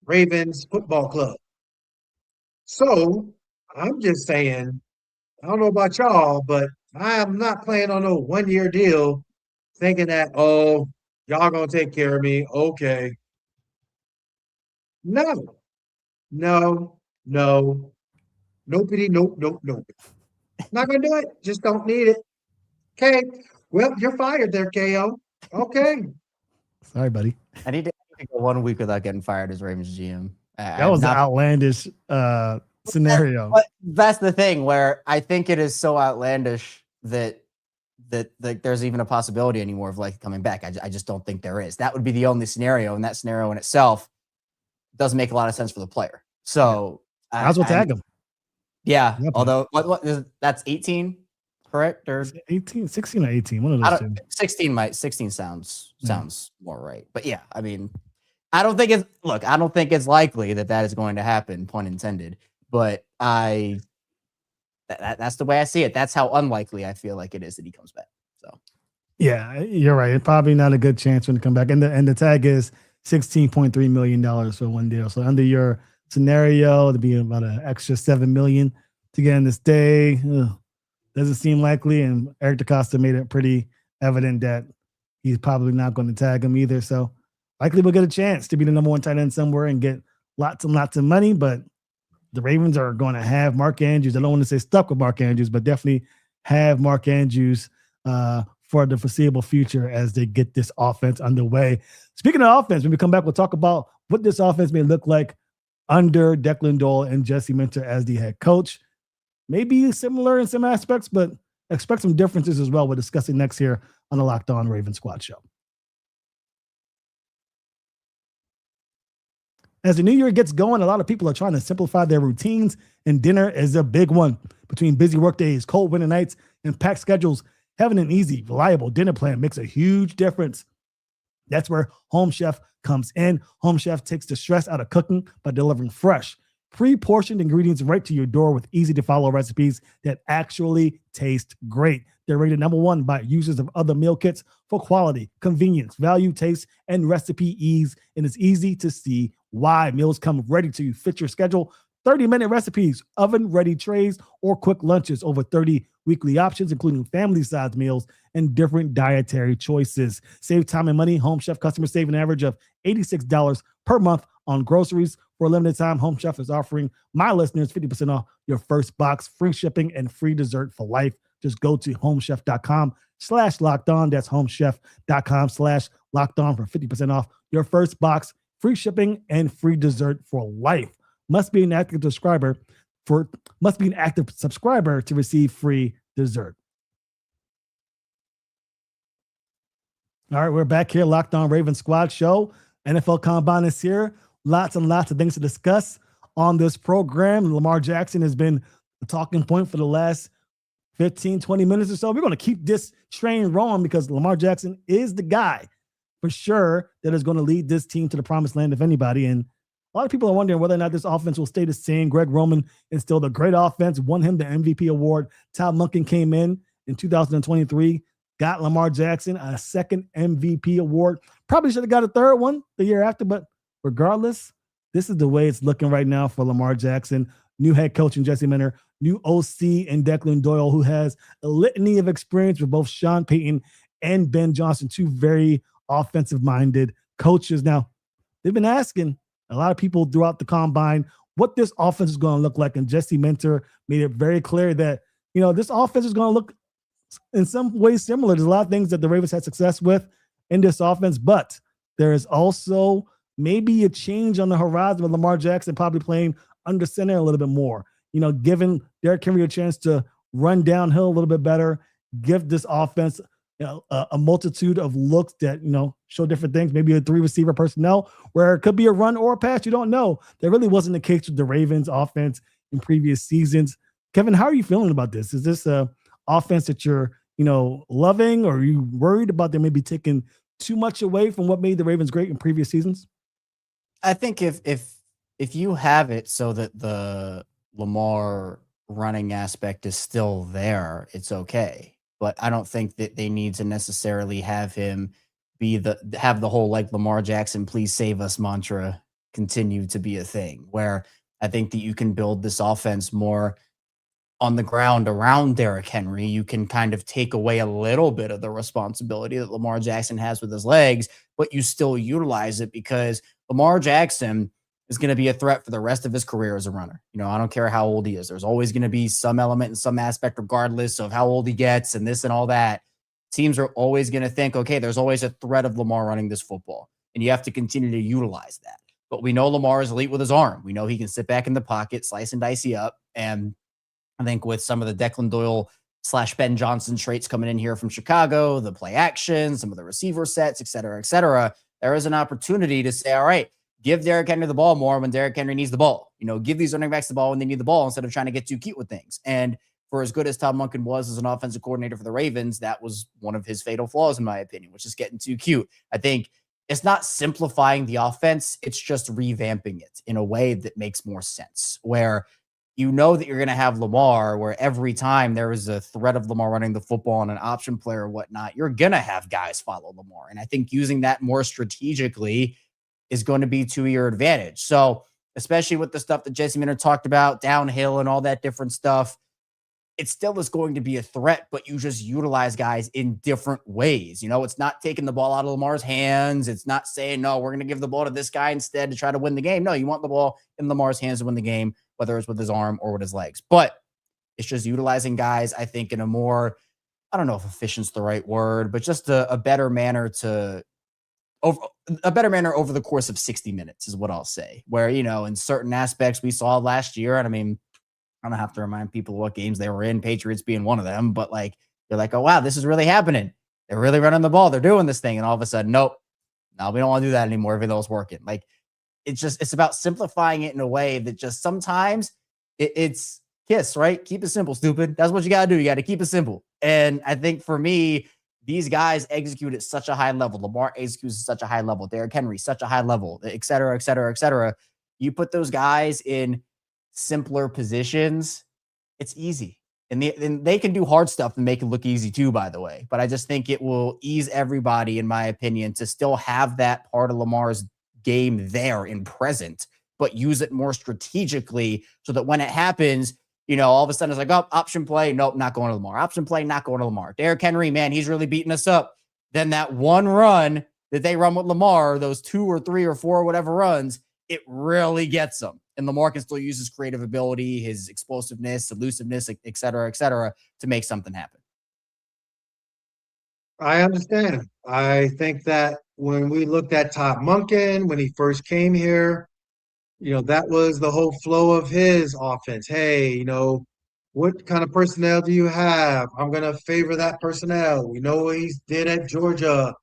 Speaker 2: Ravens Football Club. So I'm just saying, I don't know about y'all, but I am not playing on no 1-year deal thinking that, oh, y'all going to take care of me. Okay. No. Nobody, nope. Not going to do it. Just don't need it. Okay. Well, you're fired there, KO. Okay.
Speaker 1: Sorry, buddy.
Speaker 3: I need to go 1 week without getting fired as Ravens GM.
Speaker 1: That was an outlandish scenario.
Speaker 3: But that's the thing where I think it is so outlandish that there's even a possibility anymore of like coming back. I just don't think there is. That would be the only scenario, and that scenario in itself doesn't make a lot of sense for the player. So
Speaker 1: I was tag him.
Speaker 3: Yeah. Although what is that's 18, correct? Or
Speaker 1: 18, 16 or 18. One of those two.
Speaker 3: 16 sounds more right. But yeah, I mean, I don't think it's likely that is going to happen, pun intended. But that's the way I see it. That's how unlikely I feel like it is that he comes back. So
Speaker 1: yeah, you're right. It's probably not a good chance when to come back. And the tag is $16.3 million for one deal. So under your scenario, to be about an extra $7 million to get in this day, doesn't seem likely. And Eric DeCosta made it pretty evident that he's probably not going to tag him either. So likely we'll get a chance to be the number 1 tight end somewhere and get lots and lots of money. But the Ravens are going to have Mark Andrews. I don't want to say stuck with Mark Andrews, but definitely have Mark Andrews for the foreseeable future as they get this offense underway. Speaking of offense, when we come back, we'll talk about what this offense may look like under Declan Doyle and Jesse Minter as the head coach. Maybe similar in some aspects, but expect some differences as well. We're discussing next here on the Locked On Ravens Squad Show. As the new year gets going, a lot of people are trying to simplify their routines, and dinner is a big one. Between busy work days, cold winter nights, and packed schedules, having an easy, reliable dinner plan makes a huge difference. That's where Home Chef comes in. Home Chef takes the stress out of cooking by delivering fresh, pre-portioned ingredients right to your door with easy-to-follow recipes that actually taste great. They're rated number 1 by users of other meal kits for quality, convenience, value, taste, and recipe ease. And it's easy to see why. Meals come ready to fit your schedule. 30-minute recipes, oven-ready trays, or quick lunches. Over 30 weekly options, including family-sized meals and different dietary choices. Save time and money. Home Chef customers save an average of $86 per month on groceries. For a limited time, Home Chef is offering my listeners 50% off your first box, free shipping, and free dessert for life. Just go to homechef.com/lockedon. That's homechef.com/lockedon for 50% off your first box, free shipping, and free dessert for life. Must be an active subscriber to receive free dessert. All right, we're back here, Locked On Ravens Squad Show. NFL Combine is here. Lots and lots of things to discuss on this program. Lamar Jackson has been the talking point for the last 15, 20 minutes or so. We're going to keep this train rolling because Lamar Jackson is the guy for sure that is going to lead this team to the promised land, if anybody. And a lot of people are wondering whether or not this offense will stay the same. Greg Roman instilled a great offense, won him the MVP award. Todd Monken came in 2023, got Lamar Jackson a second MVP award. Probably should have got a third one the year after, but regardless, this is the way it's looking right now for Lamar Jackson. New head coach in Jesse Minter, new OC and Declan Doyle, who has a litany of experience with both Sean Payton and Ben Johnson, two very offensive-minded coaches. Now, they've been asking a lot of people throughout the combine what this offense is going to look like, and Jesse Minter made it very clear that, this offense is going to look in some ways similar. There's a lot of things that the Ravens had success with in this offense, but there is also maybe a change on the horizon with Lamar Jackson probably playing under center a little bit more, giving Derrick Henry a chance to run downhill a little bit better, give this offense a multitude of looks that, show different things, maybe a 3-receiver personnel where it could be a run or a pass. You don't know. That really wasn't the case with the Ravens offense in previous seasons. Kevin, how are you feeling about this? Is this a offense that you're, loving, or are you worried about them maybe taking too much away from what made the Ravens great in previous seasons?
Speaker 3: I think if you have it so that the Lamar running aspect is still there, it's okay. But I don't think that they need to necessarily have him have the whole like Lamar Jackson, please save us mantra continue to be a thing, where I think that you can build this offense more on the ground around Derrick Henry. You can kind of take away a little bit of the responsibility that Lamar Jackson has with his legs, but you still utilize it because Lamar Jackson is going to be a threat for the rest of his career as a runner. I don't care how old he is. There's always going to be some element and some aspect, regardless of how old he gets and this and all that. Teams are always going to think, okay, there's always a threat of Lamar running this football, and you have to continue to utilize that. But we know Lamar is elite with his arm. We know he can sit back in the pocket, slice and dice you up. And I think with some of the Declan Doyle / Ben Johnson traits coming in here from Chicago, the play action, some of the receiver sets, et cetera, there is an opportunity to say, all right, give Derrick Henry the ball more when Derrick Henry needs the ball. Give these running backs the ball when they need the ball instead of trying to get too cute with things. And for as good as Todd Monken was as an offensive coordinator for the Ravens, that was one of his fatal flaws, in my opinion, which is getting too cute. I think it's not simplifying the offense. It's just revamping it in a way that makes more sense, where that you're going to have Lamar, where every time there is a threat of Lamar running the football and an option player or whatnot, you're going to have guys follow Lamar. And I think using that more strategically is going to be to your advantage. So especially with the stuff that Jesse Minter talked about, downhill and all that different stuff, it still is going to be a threat, but you just utilize guys in different ways. It's not taking the ball out of Lamar's hands. It's not saying, no, we're going to give the ball to this guy instead to try to win the game. No, you want the ball in Lamar's hands to win the game, whether it's with his arm or with his legs. But it's just utilizing guys, I think, in a more, I don't know if efficient's the right word, but just a better manner over the course of 60 minutes is what I'll say. Where, in certain aspects we saw last year, and I mean, I don't have to remind people what games they were in, Patriots being one of them, but you're like, oh, wow, this is really happening. They're really running the ball. They're doing this thing. And all of a sudden, nope, no, we don't want to do that anymore, even though it's working. It's about simplifying it in a way that just sometimes it's KISS, right? Keep it simple, stupid. That's what you got to do. You got to keep it simple. And I think for me, these guys execute at such a high level. Lamar executes at such a high level. Derrick Henry, such a high level, et cetera, et cetera, et cetera. You put those guys in simpler positions, it's easy. And they can do hard stuff and make it look easy too, by the way. But I just think it will ease everybody, in my opinion, to still have that part of Lamar's game there in present, but use it more strategically so that when it happens, all of a sudden it's like, oh, option play. Nope, not going to Lamar. Option play, not going to Lamar. Derrick Henry, man, he's really beating us up. Then that one run that they run with Lamar, those 2 or 3 or 4, whatever runs, it really gets them. And Lamar can still use his creative ability, his explosiveness, elusiveness, et cetera, to make something happen.
Speaker 2: I understand. I think that when we looked at Todd Monken, when he first came here, that was the whole flow of his offense. Hey, what kind of personnel do you have? I'm going to favor that personnel. We know what he did at Georgia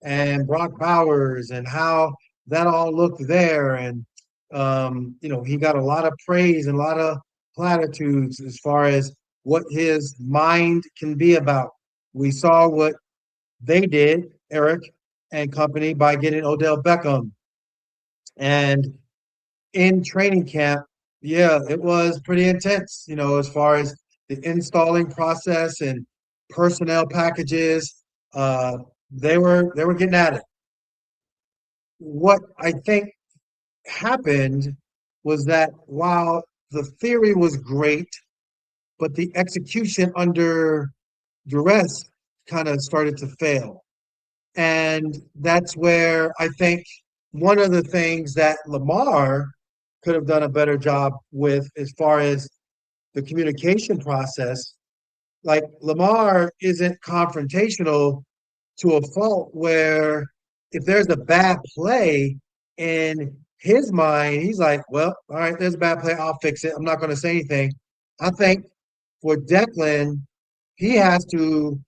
Speaker 2: and Brock Bowers and how that all looked there. And, he got a lot of praise and a lot of platitudes as far as what his mind can be about. We saw what they did, Eric and company, by getting Odell Beckham. And in training camp, yeah, it was pretty intense, as far as the installing process and personnel packages. They were getting at it. What I think happened was that while the theory was great, but the execution under duress kind of started to fail. And that's where I think one of the things that Lamar could have done a better job with as far as the communication process. Like Lamar isn't confrontational to a fault where if there's a bad play in his mind, he's like, well, all right, there's a bad play. I'll fix it. I'm not going to say anything. I think for Declan, he has to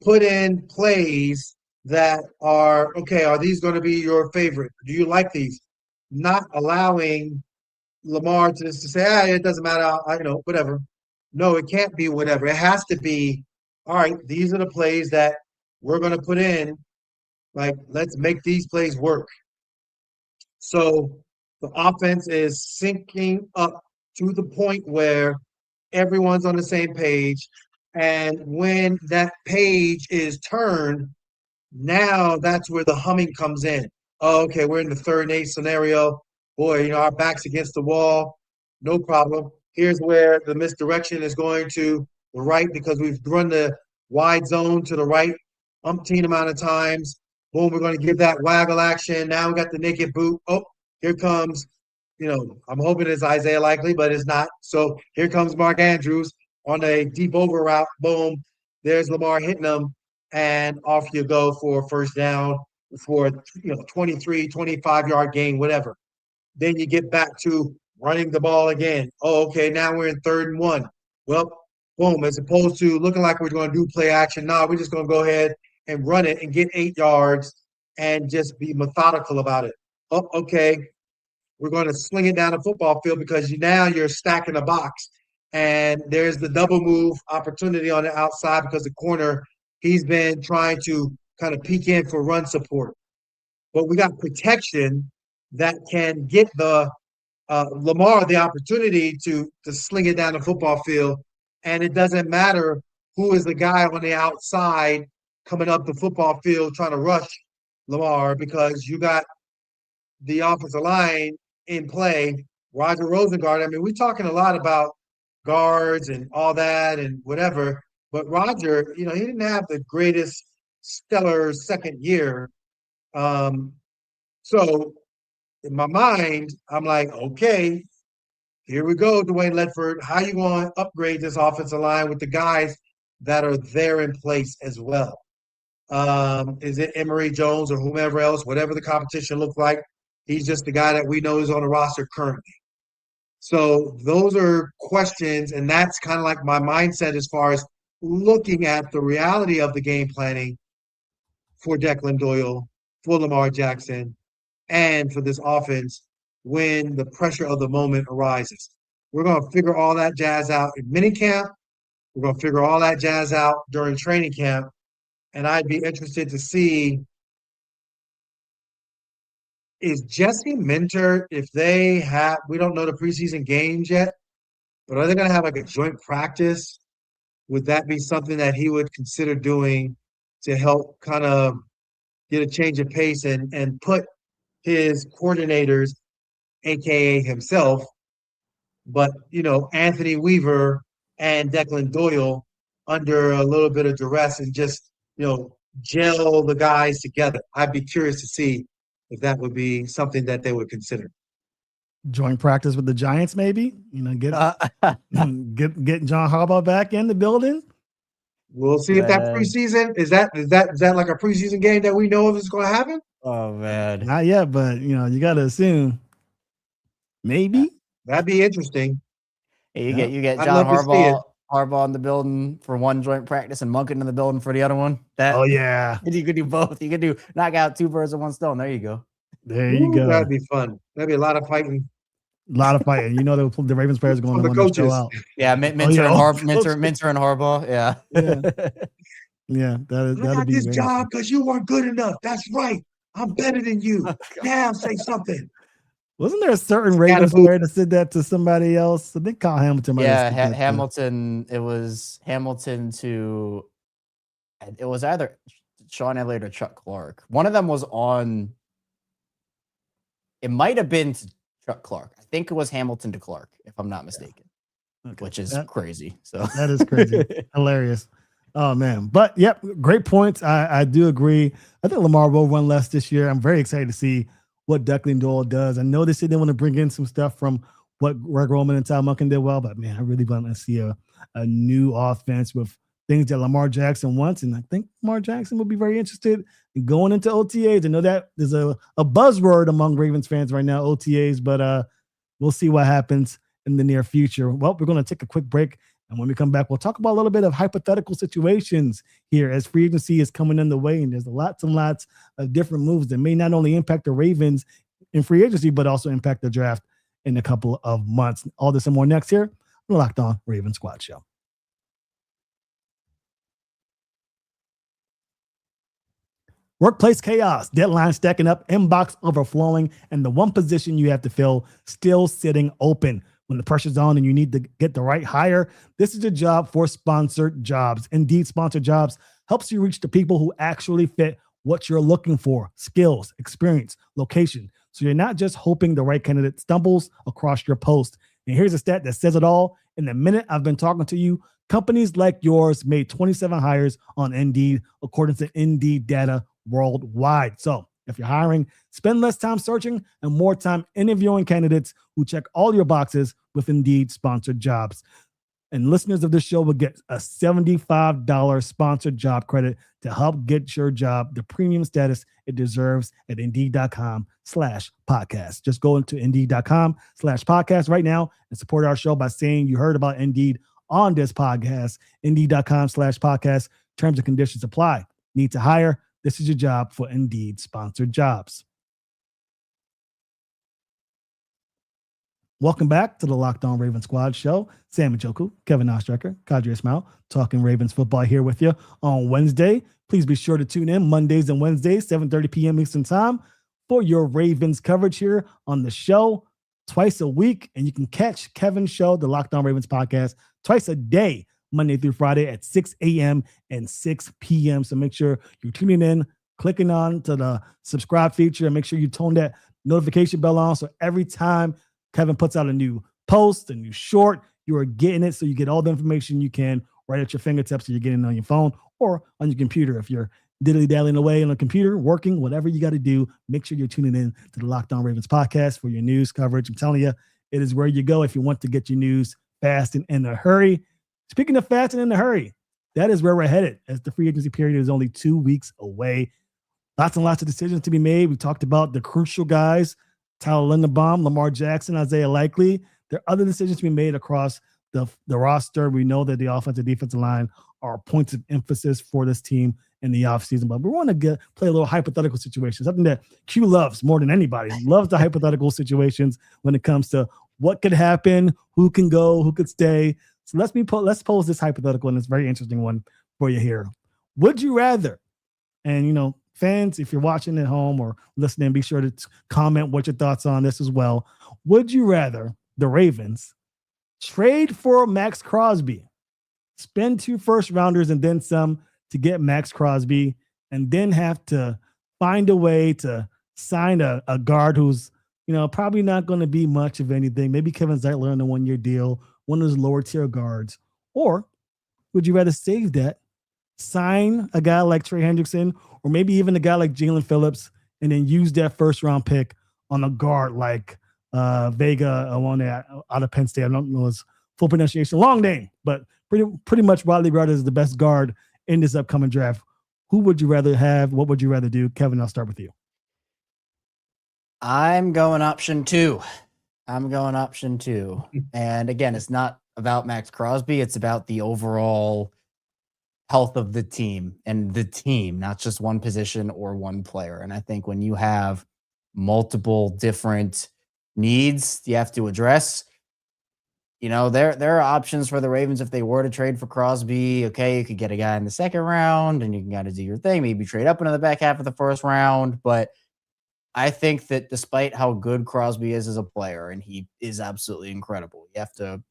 Speaker 2: put in plays that are, okay, are these going to be your favorite? Do you like these? Not allowing Lamar to say, it doesn't matter, whatever. No, it can't be whatever. It has to be, all right, these are the plays that we're going to put in. Like, let's make these plays work. So the offense is syncing up to the point where everyone's on the same page. And when that page is turned, now that's where the humming comes in. Oh, okay, we're in the 3rd and 8 scenario. Boy, our back's against the wall. No problem. Here's where the misdirection is going to the right because we've run the wide zone to the right umpteen amount of times. Boom, we're going to give that waggle action. Now we got the naked boot. Oh, here comes, I'm hoping it's Isaiah Likely, but it's not. So here comes Mark Andrews on a deep over route. Boom, there's Lamar hitting them, and off you go for a first down for 23, 25-yard gain, whatever. Then you get back to running the ball again. Oh, okay, now we're in 3rd and 1. Well, boom, as opposed to looking like we're going to do play action, now we're just going to go ahead and run it and get 8 yards and just be methodical about it. Oh, okay, we're going to sling it down the football field because now you're stacking a box. And there's the double move opportunity on the outside because the corner, he's been trying to kind of peek in for run support. But we got protection that can get the Lamar the opportunity to sling it down the football field. And it doesn't matter who is the guy on the outside coming up the football field trying to rush Lamar because you got the offensive line in play. Roger Rosengard, we're talking a lot about guards and all that and whatever, but Roger, he didn't have the greatest stellar second year. So in my mind, I'm like, okay, here we go, Dwayne Ledford. How you going to upgrade this offensive line with the guys that are there in place as well? Is it Emory Jones or whomever else, whatever the competition looks like? He's just the guy that we know is on the roster currently. So those are questions, and that's kind of like my mindset as far as looking at the reality of the game planning for Declan Doyle, for Lamar Jackson, and for this offense when the pressure of the moment arises. We're going to figure all that jazz out in minicamp. We're going to figure all that jazz out during training camp, and I'd be interested to see, is Jesse Minter, if they have, we don't know the preseason games yet, but are they going to have like a joint practice? Would that be something that he would consider doing to help kind of get a change of pace and put his coordinators, AKA himself, but, Anthony Weaver and Declan Doyle under a little bit of duress and just, gel the guys together? I'd be curious to see if that would be something that they would consider.
Speaker 1: Joint practice with the Giants, maybe. Get John Harbaugh back in the building.
Speaker 2: We'll see if that preseason is that like a preseason game that we know if it's going to happen.
Speaker 3: Oh man,
Speaker 1: not yet, but you got to assume maybe
Speaker 2: that'd be interesting.
Speaker 3: Hey, you get John Harbaugh in the building for one joint practice and Monken in the building for the other one.
Speaker 1: Oh yeah,
Speaker 3: you could do both. You could knock out 2 birds with 1 stone. There you go.
Speaker 1: There you go.
Speaker 2: That'd be fun. That'd be a lot of fighting.
Speaker 1: lot of fighting. You know, the Ravens players are going to
Speaker 2: the
Speaker 1: want to
Speaker 2: coaches.
Speaker 1: show out.
Speaker 3: Yeah, Minter and Harbaugh. Yeah.
Speaker 1: Yeah,
Speaker 2: I
Speaker 1: that'll
Speaker 2: got
Speaker 1: be
Speaker 2: this
Speaker 1: very
Speaker 2: job because you weren't good enough. That's right. I'm better than you. Now say something.
Speaker 1: Wasn't there a certain Ravens player that said that to somebody else? I think Kyle Hamilton might have said that
Speaker 3: Hamilton. It was Hamilton to. It was either Sean Elliott or Chuck Clark. One of them was on. It might have been to Chuck Clark. I think it was Hamilton to Clark, if I'm not mistaken. Okay. Which is crazy. So
Speaker 1: that is crazy. Hilarious. Oh man. But yep, great points. I do agree. I think Lamar will run less this year. I'm very excited to see what Declan Doyle does. I know they said they want to bring in some stuff from what Greg Roman and Ty Monken did well, but man, I really want to see a new offense with things that Lamar Jackson wants. And I think Lamar Jackson will be very interested in going into OTAs. I know that there's a buzzword among Ravens fans right now, OTAs, but we'll see what happens in the near future. Well, we're going to take a quick break. And when we come back, we'll talk about a little bit of hypothetical situations here as free agency is coming in the way. And there's lots and lots of different moves that may not only impact the Ravens in free agency, but also impact the draft in a couple of months. All this and more next here on the Locked On Ravens Squad Show. Workplace chaos, deadline stacking up, inbox overflowing, and the one position you have to fill still sitting open. When the pressure's on and you need to get the right hire, this is a job for sponsored jobs. Indeed, sponsored jobs helps you reach the people who actually fit what you're looking for: skills, experience, location. So you're not just hoping the right candidate stumbles across your post. And here's a stat that says it all. In the minute I've been talking to you, companies like yours made 27 hires on Indeed, according to Indeed data worldwide. So if you're hiring, spend less time searching and more time interviewing candidates who check all your boxes with Indeed sponsored jobs. And listeners of this show will get a $75 sponsored job credit to help get your job the premium status it deserves at Indeed.com/podcast. Just go into Indeed.com/podcast right now and support our show by saying you heard about Indeed on this podcast. Indeed.com/podcast. Terms and conditions apply. Need to hire? This is your job for Indeed sponsored jobs. Welcome back to the Locked On Ravens Squad Show. Sam Njoku, Kevin Oestreicher, Kadri Ismail, talking Ravens football here with you on Wednesday. Please be sure to tune in Mondays and Wednesdays, 7:30 p.m. Eastern Time, for your Ravens coverage here on the show twice a week. And you can catch Kevin's show, the Locked On Ravens podcast, twice a day, Monday through Friday at 6 a.m. and 6 p.m. So make sure you're tuning in, clicking on to the subscribe feature, and make sure you tone that notification bell on. So every time Kevin puts out a new post, a new short, you are getting it. So you get all the information you can right at your fingertips. So you're getting it on your phone or on your computer. If you're diddly-dallying away on a computer, working, whatever you got to do, make sure you're tuning in to the Locked On Ravens podcast for your news coverage. I'm telling you, it is where you go if you want to get your news fast and in a hurry. Speaking of fast and in a hurry, that is where we're headed, as the free agency period is only 2 weeks away. Lots and lots of decisions to be made. We talked about the crucial guys: Tyler Linderbaum, Lamar Jackson, Isaiah Likely. There are other decisions to be made across the roster. We know that the offensive defensive line are points of emphasis for this team in the offseason, but we want to play a little hypothetical situation, something that Q loves more than anybody. Loves the hypothetical situations when it comes to what could happen, who can go, who could stay. So let's pose this hypothetical, and it's a very interesting one for you here. Would you rather, and fans, if you're watching at home or listening, be sure to comment what your thoughts on this as well. Would you rather the Ravens trade for Max Crosby, spend 2 first-rounders and then some to get Max Crosby, and then have to find a way to sign a guard who's probably not going to be much of anything? Maybe Kevin Zeitler on a 1-year deal, one of those lower-tier guards. Or would you rather save that, sign a guy like Trey Hendrickson, or maybe even a guy like Jalen Phillips, and then use that first-round pick on a guard like Vega, one out of Penn State? I don't know his full pronunciation. Long name, but pretty much widely regarded as the best guard in this upcoming draft. Who would you rather have? What would you rather do? Kevin, I'll start with you.
Speaker 3: I'm going option 2. And again, it's not about Max Crosby. It's about the overall health of the team, and the team, not just one position or one player. And I think when you have multiple different needs you have to address. There are options for the Ravens if they were to trade for Crosby. Okay, you could get a guy in the second round and you can kind of do your thing, maybe trade up into the back half of the first round. But I think that despite how good Crosby is as a player, and he is absolutely incredible, you have to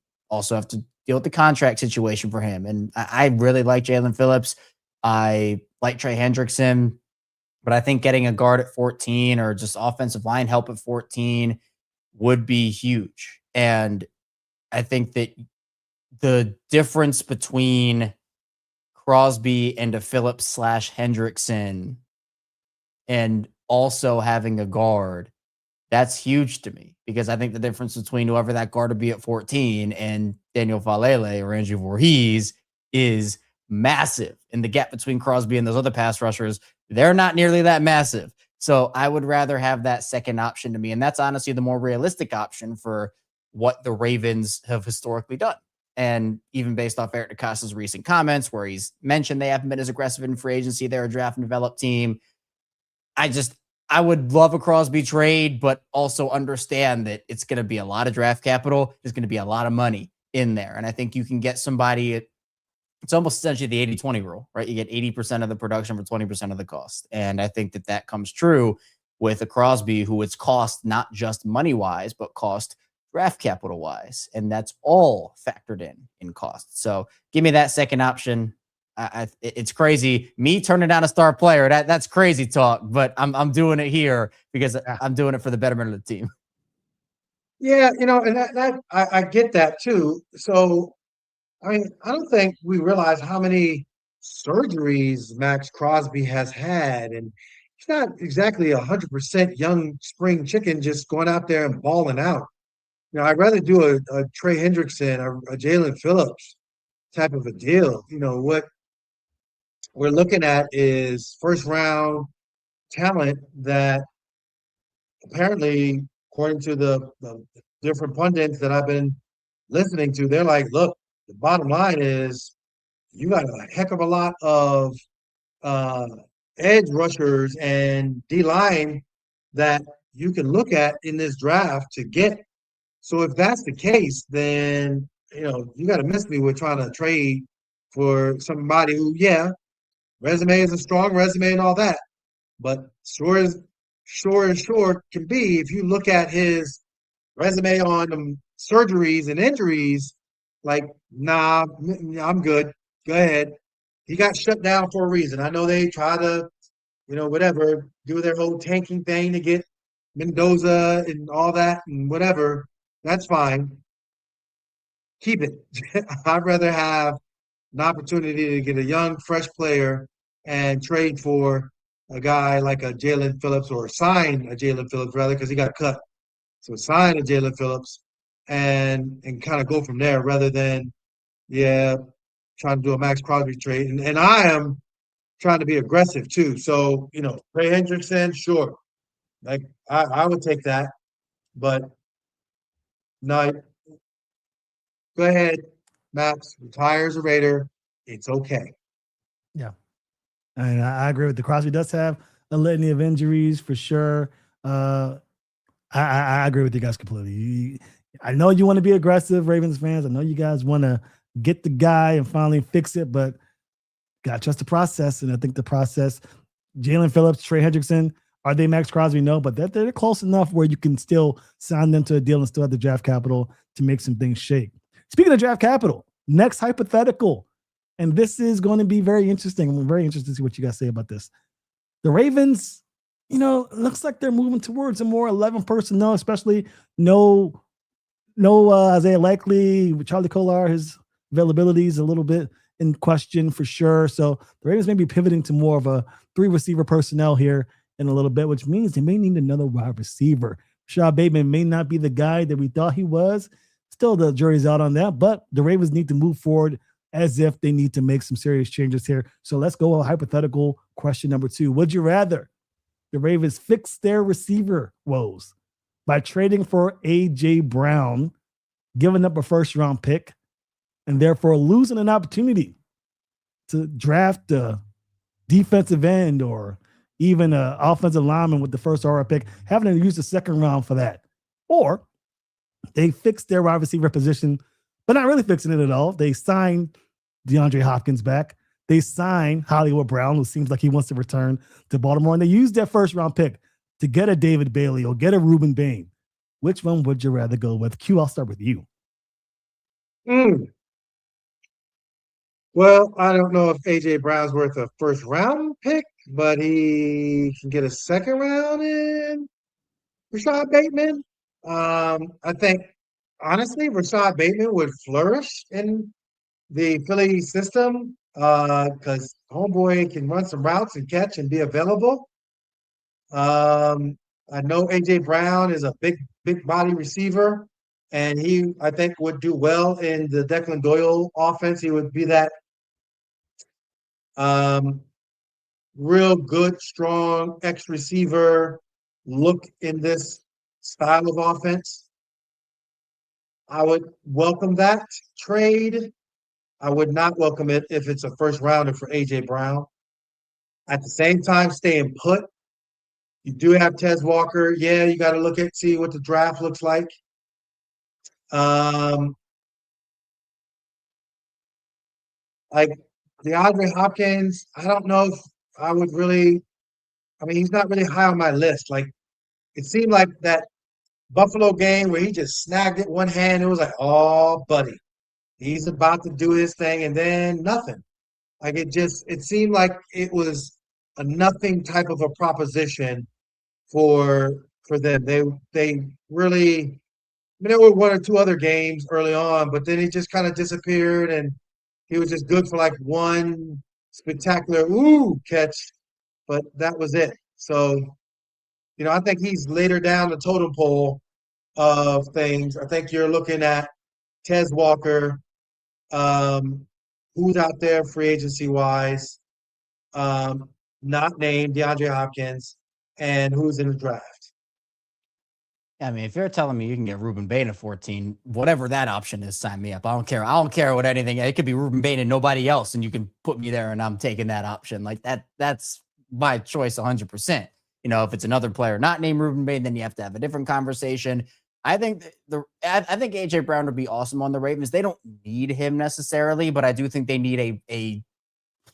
Speaker 3: deal with the contract situation for him. And I really like Jalen Phillips. I like Trey Hendrickson, but I think getting a guard at 14 or just offensive line help at 14 would be huge. And I think that the difference between Crosby and a Phillips / Hendrickson and also having a guard, that's huge to me, because I think the difference between whoever that guard would be at 14 and Daniel Falele or Andrew Voorhees is massive. And the gap between Crosby and those other pass rushers, they're not nearly that massive. So I would rather have that second option to me. And that's honestly the more realistic option for what the Ravens have historically done. And even based off Eric DeCosta's recent comments where he's mentioned they haven't been as aggressive in free agency, they're a draft and develop team. I would love a Crosby trade, but also understand that it's going to be a lot of draft capital. There's going to be a lot of money in there. And I think you can get somebody it's almost essentially the 80-20 rule, right? You get 80% of the production for 20% of the cost. And I think that comes true with a Crosby who it's cost not just money-wise, but cost draft capital-wise. And that's all factored in cost. So give me that second option. It's crazy. Me turning down a star player, that's crazy talk, but I'm doing it here because I'm doing it for the betterment of the team.
Speaker 2: Yeah, and that I get that too. So, I mean, I don't think we realize how many surgeries Max Crosby has had, and he's not exactly 100% young spring chicken just going out there and balling out. I'd rather do a Trey Hendrickson or a Jalen Phillips type of a deal. What we're looking at is first round talent that apparently, according to the different pundits that I've been listening to, they're like, look, the bottom line is you got a heck of a lot of edge rushers and D-line that you can look at in this draft to get. So if that's the case, then, you got to miss me with trying to trade for somebody who, resume is a strong resume and all that. But sure as can be, if you look at his resume on surgeries and injuries, like, nah, I'm good. Go ahead. He got shut down for a reason. I know they try to, whatever, do their whole tanking thing to get Mendoza and all that and whatever. That's fine. Keep it. I'd rather have an opportunity to get a young, fresh player and trade for a guy like a Jalen Phillips, or sign a Jalen Phillips rather, because he got cut. So sign a Jalen Phillips and kind of go from there rather than, trying to do a Max Crosby trade. And I am trying to be aggressive too. So, Trey Hendrickson, sure. Like I would take that. But no, go ahead, Max, retire as a Raider. It's okay.
Speaker 1: Yeah. And I agree with the Crosby does have a litany of injuries for sure. I agree with you guys completely. I know you want to be aggressive, Ravens fans. I know you guys want to get the guy and finally fix it, but got to trust the process. And I think the process, Jalen Phillips, Trey Hendrickson, are they Max Crosby? No, but they're close enough where you can still sign them to a deal and still have the draft capital to make some things shake. Speaking of draft capital, next hypothetical. And this is going to be very interesting. I'm very interested to see what you guys say about this. The Ravens, looks like they're moving towards a more 11 personnel, especially no Isaiah Likely, Charlie Kolar, his availability is a little bit in question for sure. So the Ravens may be pivoting to more of a 3 receiver personnel here in a little bit, which means they may need another wide receiver. Rashod Bateman may not be the guy that we thought he was. Still, the jury's out on that, but the Ravens need to move forward as if they need to make some serious changes here. So let's go hypothetical question number 2. Would you rather the Ravens fix their receiver woes by trading for A.J. Brown, giving up a first-round pick, and therefore losing an opportunity to draft a defensive end or even an offensive lineman with the first overall pick, having to use the second round for that? Or they fixed their wide receiver position, but not really fixing it at all. They signed DeAndre Hopkins back. They signed Hollywood Brown, who seems like he wants to return to Baltimore, and they used their first round pick to get a David Bailey or get a Reuben Bain. Which one would you rather go with? Q, I'll start with you.
Speaker 2: Well, I don't know if AJ Brown's worth a first round pick, but he can get a second round in Rashod Bateman. I think honestly, Rashod Bateman would flourish in the Philly system because homeboy can run some routes and catch and be available. I know AJ Brown is a big body receiver, and he I think would do well in the Declan Doyle offense. He would be that real good, strong X receiver look in this style of offense. I would welcome that trade. I would not welcome it if it's a first rounder for AJ Brown. At the same time, staying put. You do have Tez Walker. Yeah, you got to see what the draft looks like. Like DeAndre Hopkins, I don't know if I would really. I mean, he's not really high on my list. Like, it seemed like that Buffalo game where he just snagged it one hand. It was like, oh, buddy, he's about to do his thing, and then nothing. Like it seemed like it was a nothing type of a proposition for them. They really, I mean, there were one or two other games early on, but then he just kind of disappeared, and he was just good for like one spectacular catch, but that was it. So, I think he's later down the totem pole of things. I think you're looking at Tez Walker, who's out there free agency wise, not named DeAndre Hopkins, and who's in the draft.
Speaker 3: I mean, if you're telling me you can get Reuben Bain at 14, whatever that option is, sign me up. I don't care. I don't care what anything. It could be Reuben Bain and nobody else, and you can put me there, and I'm taking that option. Like that's my choice 100%. If it's another player not named Reuben Bain, then you have to have a different conversation. I think I think AJ Brown would be awesome on the Ravens. They don't need him necessarily, but I do think they need a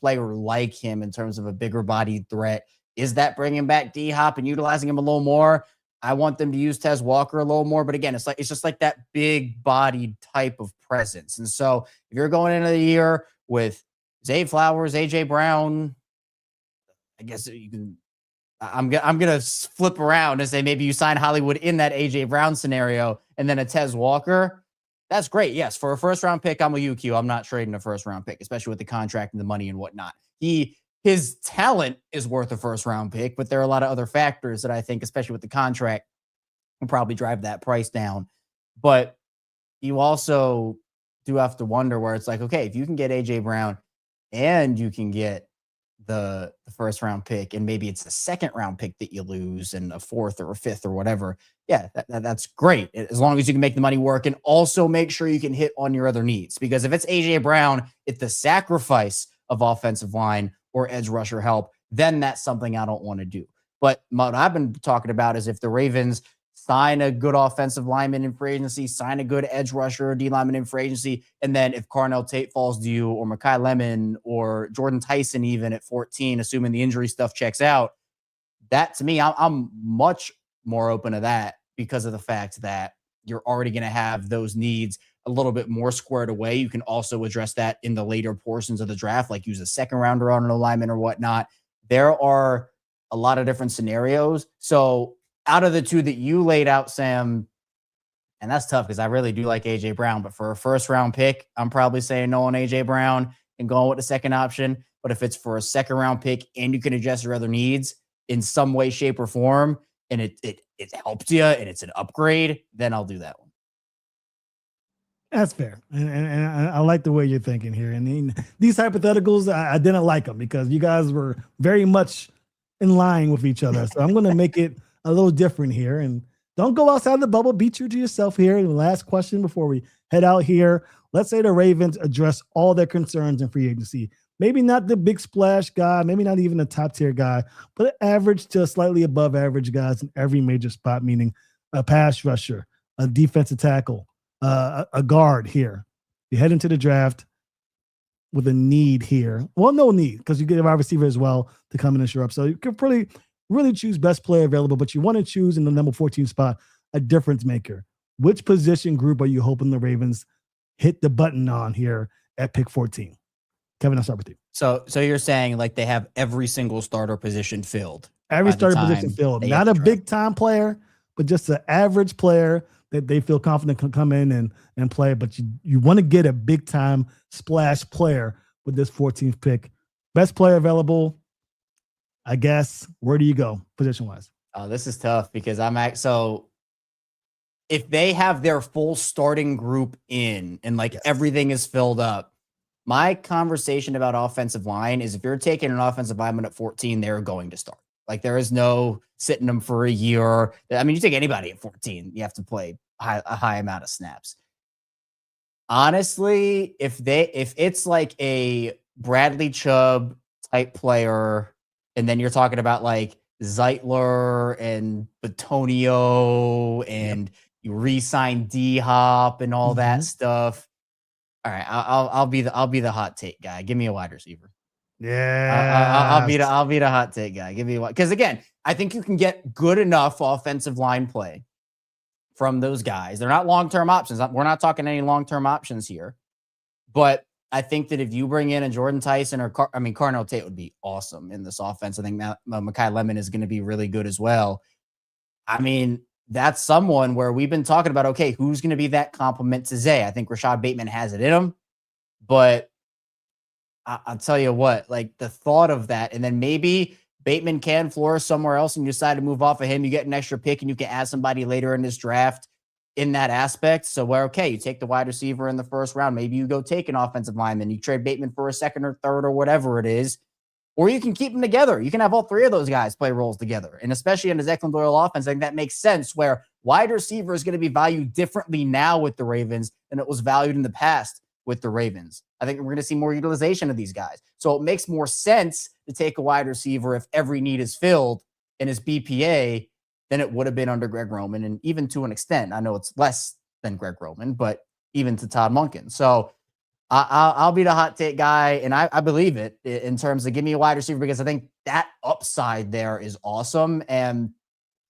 Speaker 3: player like him in terms of a bigger body threat. Is that bringing back D-Hop and utilizing him a little more? I want them to use Tez Walker a little more, but again, it's just like that big bodied type of presence. And so if you're going into the year with Zay Flowers, AJ Brown, I guess you can. I'm gonna flip around and say maybe you sign Hollywood in that AJ Brown scenario, and then a Tez Walker. That's great. Yes, for a first round pick, I'm a UQ. I'm not trading a first round pick, especially with the contract and the money and whatnot. His talent is worth a first round pick, but there are a lot of other factors that I think, especially with the contract, will probably drive that price down. But you also do have to wonder where it's like, okay, if you can get AJ Brown and you can get the first round pick, and maybe it's the second round pick that you lose and a fourth or a fifth or whatever. Yeah, that's great. As long as you can make the money work and also make sure you can hit on your other needs. Because if it's AJ Brown, it's the sacrifice of offensive line or edge rusher help, then that's something I don't want to do. But what I've been talking about is if the Ravens sign a good offensive lineman in free agency, sign a good edge rusher or D lineman in free agency, and then if Carnell Tate falls to you, or Mekhi Lemon, or Jordan Tyson even at 14, assuming the injury stuff checks out, that to me, I'm much more open to that because of the fact that you're already going to have those needs a little bit more squared away. You can also address that in the later portions of the draft, like use a second rounder on an alignment or whatnot. There are a lot of different scenarios. So out of the two that you laid out, Sam, and that's tough because I really do like AJ Brown, but for a first round pick, I'm probably saying no on AJ Brown and going with the second option. But if it's for a second round pick and you can adjust your other needs in some way, shape, or form, and it helps you and it's an upgrade, then I'll do that one.
Speaker 1: That's fair. And I like the way you're thinking here. And these hypotheticals, I didn't like them because you guys were very much in line with each other. So I'm going to make it a little different here. And don't go outside the bubble. Be true to yourself here. And the last question before we head out here. Let's say the Ravens address all their concerns in free agency. Maybe not the big splash guy, maybe not even a top tier guy, but average to slightly above average guys in every major spot, meaning a pass rusher, a defensive tackle, a guard here. You head into the draft with a need here. Well, no need, because you get a wide receiver as well to come in and shore up. So you can really choose best player available, but you want to choose in the number 14 spot a difference maker. Which position group are you hoping the Ravens hit the button on here at pick 14? Kevin, I'll start with you.
Speaker 3: So you're saying like they have every single starter position filled.
Speaker 1: Every starter position filled. Not a big time player, but just an average player that they feel confident can come in and play. But you want to get a big time splash player with this 14th pick. Best player available, I guess. Where do you go position wise?
Speaker 3: Oh, this is tough because so if they have their full starting group in and everything is filled up, my conversation about offensive line is if you're taking an offensive lineman at 14, they're going to start. Like there is no sitting them for a year. I mean, you take anybody at 14, you have to play a high amount of snaps. Honestly, if it's like a Bradley Chubb type player, and then you're talking about like Zeitler and Batonio and you re-sign D-Hop and all that stuff. All right, I'll be the hot take guy. Give me a wide receiver.
Speaker 1: Yeah,
Speaker 3: I'll be the hot take guy. Give me one, because again, I think you can get good enough offensive line play from those guys. They're not long-term options. We're not talking any long-term options here, but I think that if you bring in a Jordan Tyson or Carnell Tate would be awesome in this offense. I think Mekhi Lemon is going to be really good as well. I mean, that's someone where we've been talking about, okay, who's going to be that complement to Zay? I think Rashod Bateman has it in him, but I'll tell you what, like the thought of that, and then maybe Bateman can flourish somewhere else and you decide to move off of him, you get an extra pick and you can add somebody later in this draft in that aspect. So where, okay, you take the wide receiver in the first round, maybe you go take an offensive lineman, you trade Bateman for a second or third or whatever it is, or you can keep them together. You can have all three of those guys play roles together. And especially in the Declan Doyle offense, I think that makes sense where wide receiver is going to be valued differently now with the Ravens than it was valued in the past with the Ravens. I think we're going to see more utilization of these guys. So it makes more sense to take a wide receiver if every need is filled in his BPA than it would have been under Greg Roman. And even to an extent, I know it's less than Greg Roman, but even to Todd Monken. So I'll be the hot take guy, and I believe it in terms of give me a wide receiver because I think that upside there is awesome, and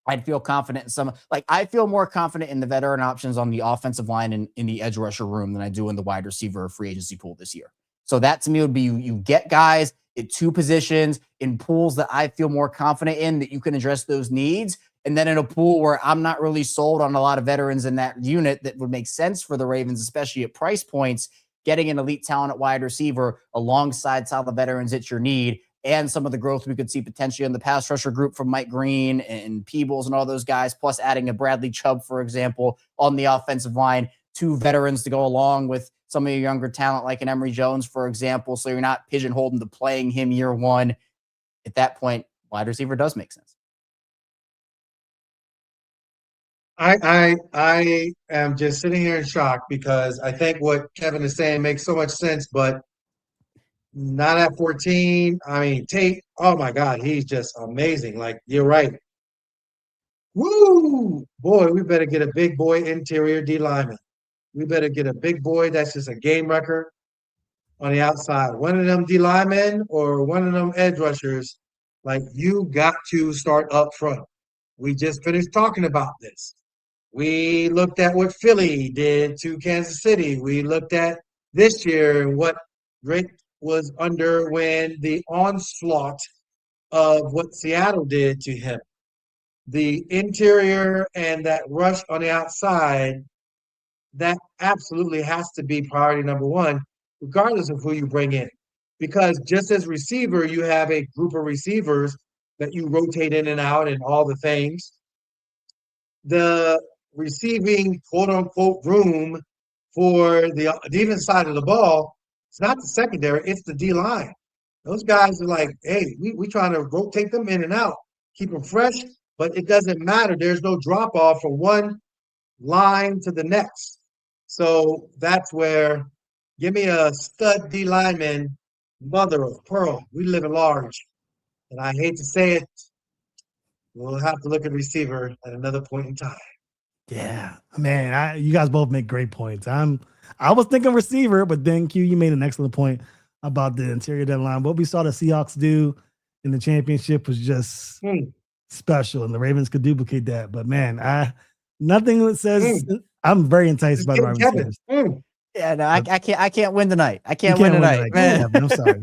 Speaker 3: I'd feel confident in I feel more confident in the veteran options on the offensive line and in the edge rusher room than I do in the wide receiver free agency pool this year. So that to me would be you get guys at two positions in pools that I feel more confident in that you can address those needs. And then in a pool where I'm not really sold on a lot of veterans in that unit that would make sense for the Ravens, especially at price points, getting an elite talent at wide receiver alongside some of the veterans that you need and some of the growth we could see potentially in the pass rusher group from Mike Green and Peebles and all those guys, plus adding a Bradley Chubb, for example, on the offensive line, two veterans to go along with some of your younger talent like an Emory Jones, for example, so you're not pigeonholed into playing him year one. At that point, wide receiver does make sense.
Speaker 2: I am just sitting here in shock because I think what Kevin is saying makes so much sense, but not at 14. I mean, Tate, oh my God, he's just amazing. Like, you're right. Woo! Boy, we better get a big boy interior D lineman. We better get a big boy that's just a game wrecker on the outside. One of them D linemen or one of them edge rushers, like, you got to start up front. We just finished talking about this. We looked at what Philly did to Kansas City. We looked at this year and what Drake was under when the onslaught of what Seattle did to him. The interior and that rush on the outside, that absolutely has to be priority number one, regardless of who you bring in. Because just as receiver, you have a group of receivers that you rotate in and out and all the things. The receiving quote-unquote room for the defense side of the ball, it's not the secondary, it's the D-line. Those guys are like, hey, we trying to rotate them in and out, keep them fresh, but it doesn't matter. There's no drop-off from one line to the next. So that's where, give me a stud D-lineman, mother of pearl. We live in large. And I hate to say it, we'll have to look at receiver at another point in time.
Speaker 1: Yeah, man, you guys both make great points. I was thinking receiver, but then Q, you made an excellent point about the interior deadline. What we saw the Seahawks do in the championship was just special, and the Ravens could duplicate that. But man, nothing that says I'm very enticed by the wide receivers.
Speaker 3: Yeah, no, I can't win tonight. I can't win tonight, man.
Speaker 1: Yeah, I'm sorry.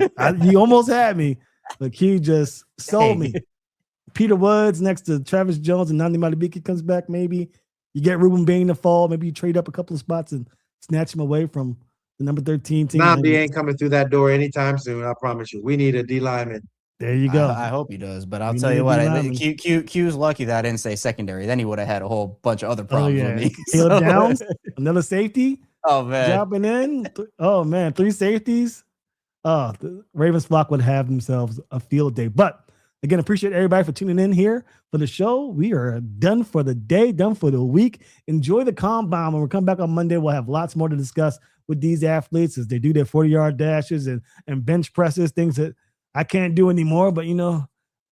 Speaker 1: You almost had me, but Q just sold me. Peter Woods next to Travis Jones and Nandi Madubuike comes back. Maybe you get Ruben Bain to fall. Maybe you trade up a couple of spots and snatch him away from the number 13 team.
Speaker 2: Nandi ain't coming through that door anytime soon. I promise you. We need a D lineman.
Speaker 1: There you go.
Speaker 3: I hope he does, but I'll tell you what. Q's lucky that I didn't say secondary. Then he would have had a whole bunch of other problems with me.
Speaker 1: Caleb Downs, another safety.
Speaker 3: Oh man,
Speaker 1: dropping in. Oh man, 3 safeties. Oh, the Ravens flock would have themselves a field day. But again, appreciate everybody for tuning in here for the show. We are done for the day, done for the week. Enjoy the combine. When we come back on Monday, we'll have lots more to discuss with these athletes as they do their 40-yard dashes and bench presses, things that I can't do anymore. But,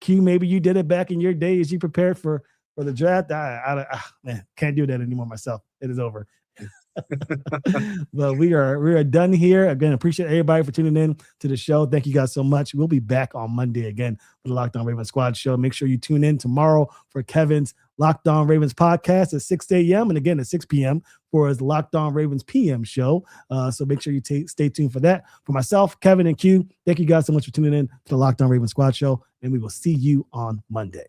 Speaker 1: Q, maybe you did it back in your days. You prepared for the draft. Man, can't do that anymore myself. It is over. But we are done here. Again, appreciate everybody for tuning in to the show. Thank you guys so much. We'll be back on Monday again for the Locked On Ravens Squad show. Make sure you tune in tomorrow for Kevin's Locked On Ravens podcast at 6 a.m. and again at 6 p.m. for his Locked On Ravens PM show. So make sure you stay tuned for that. For myself, Kevin, and Q, thank you guys so much for tuning in to the Locked On Ravens Squad show, and we will see you on Monday.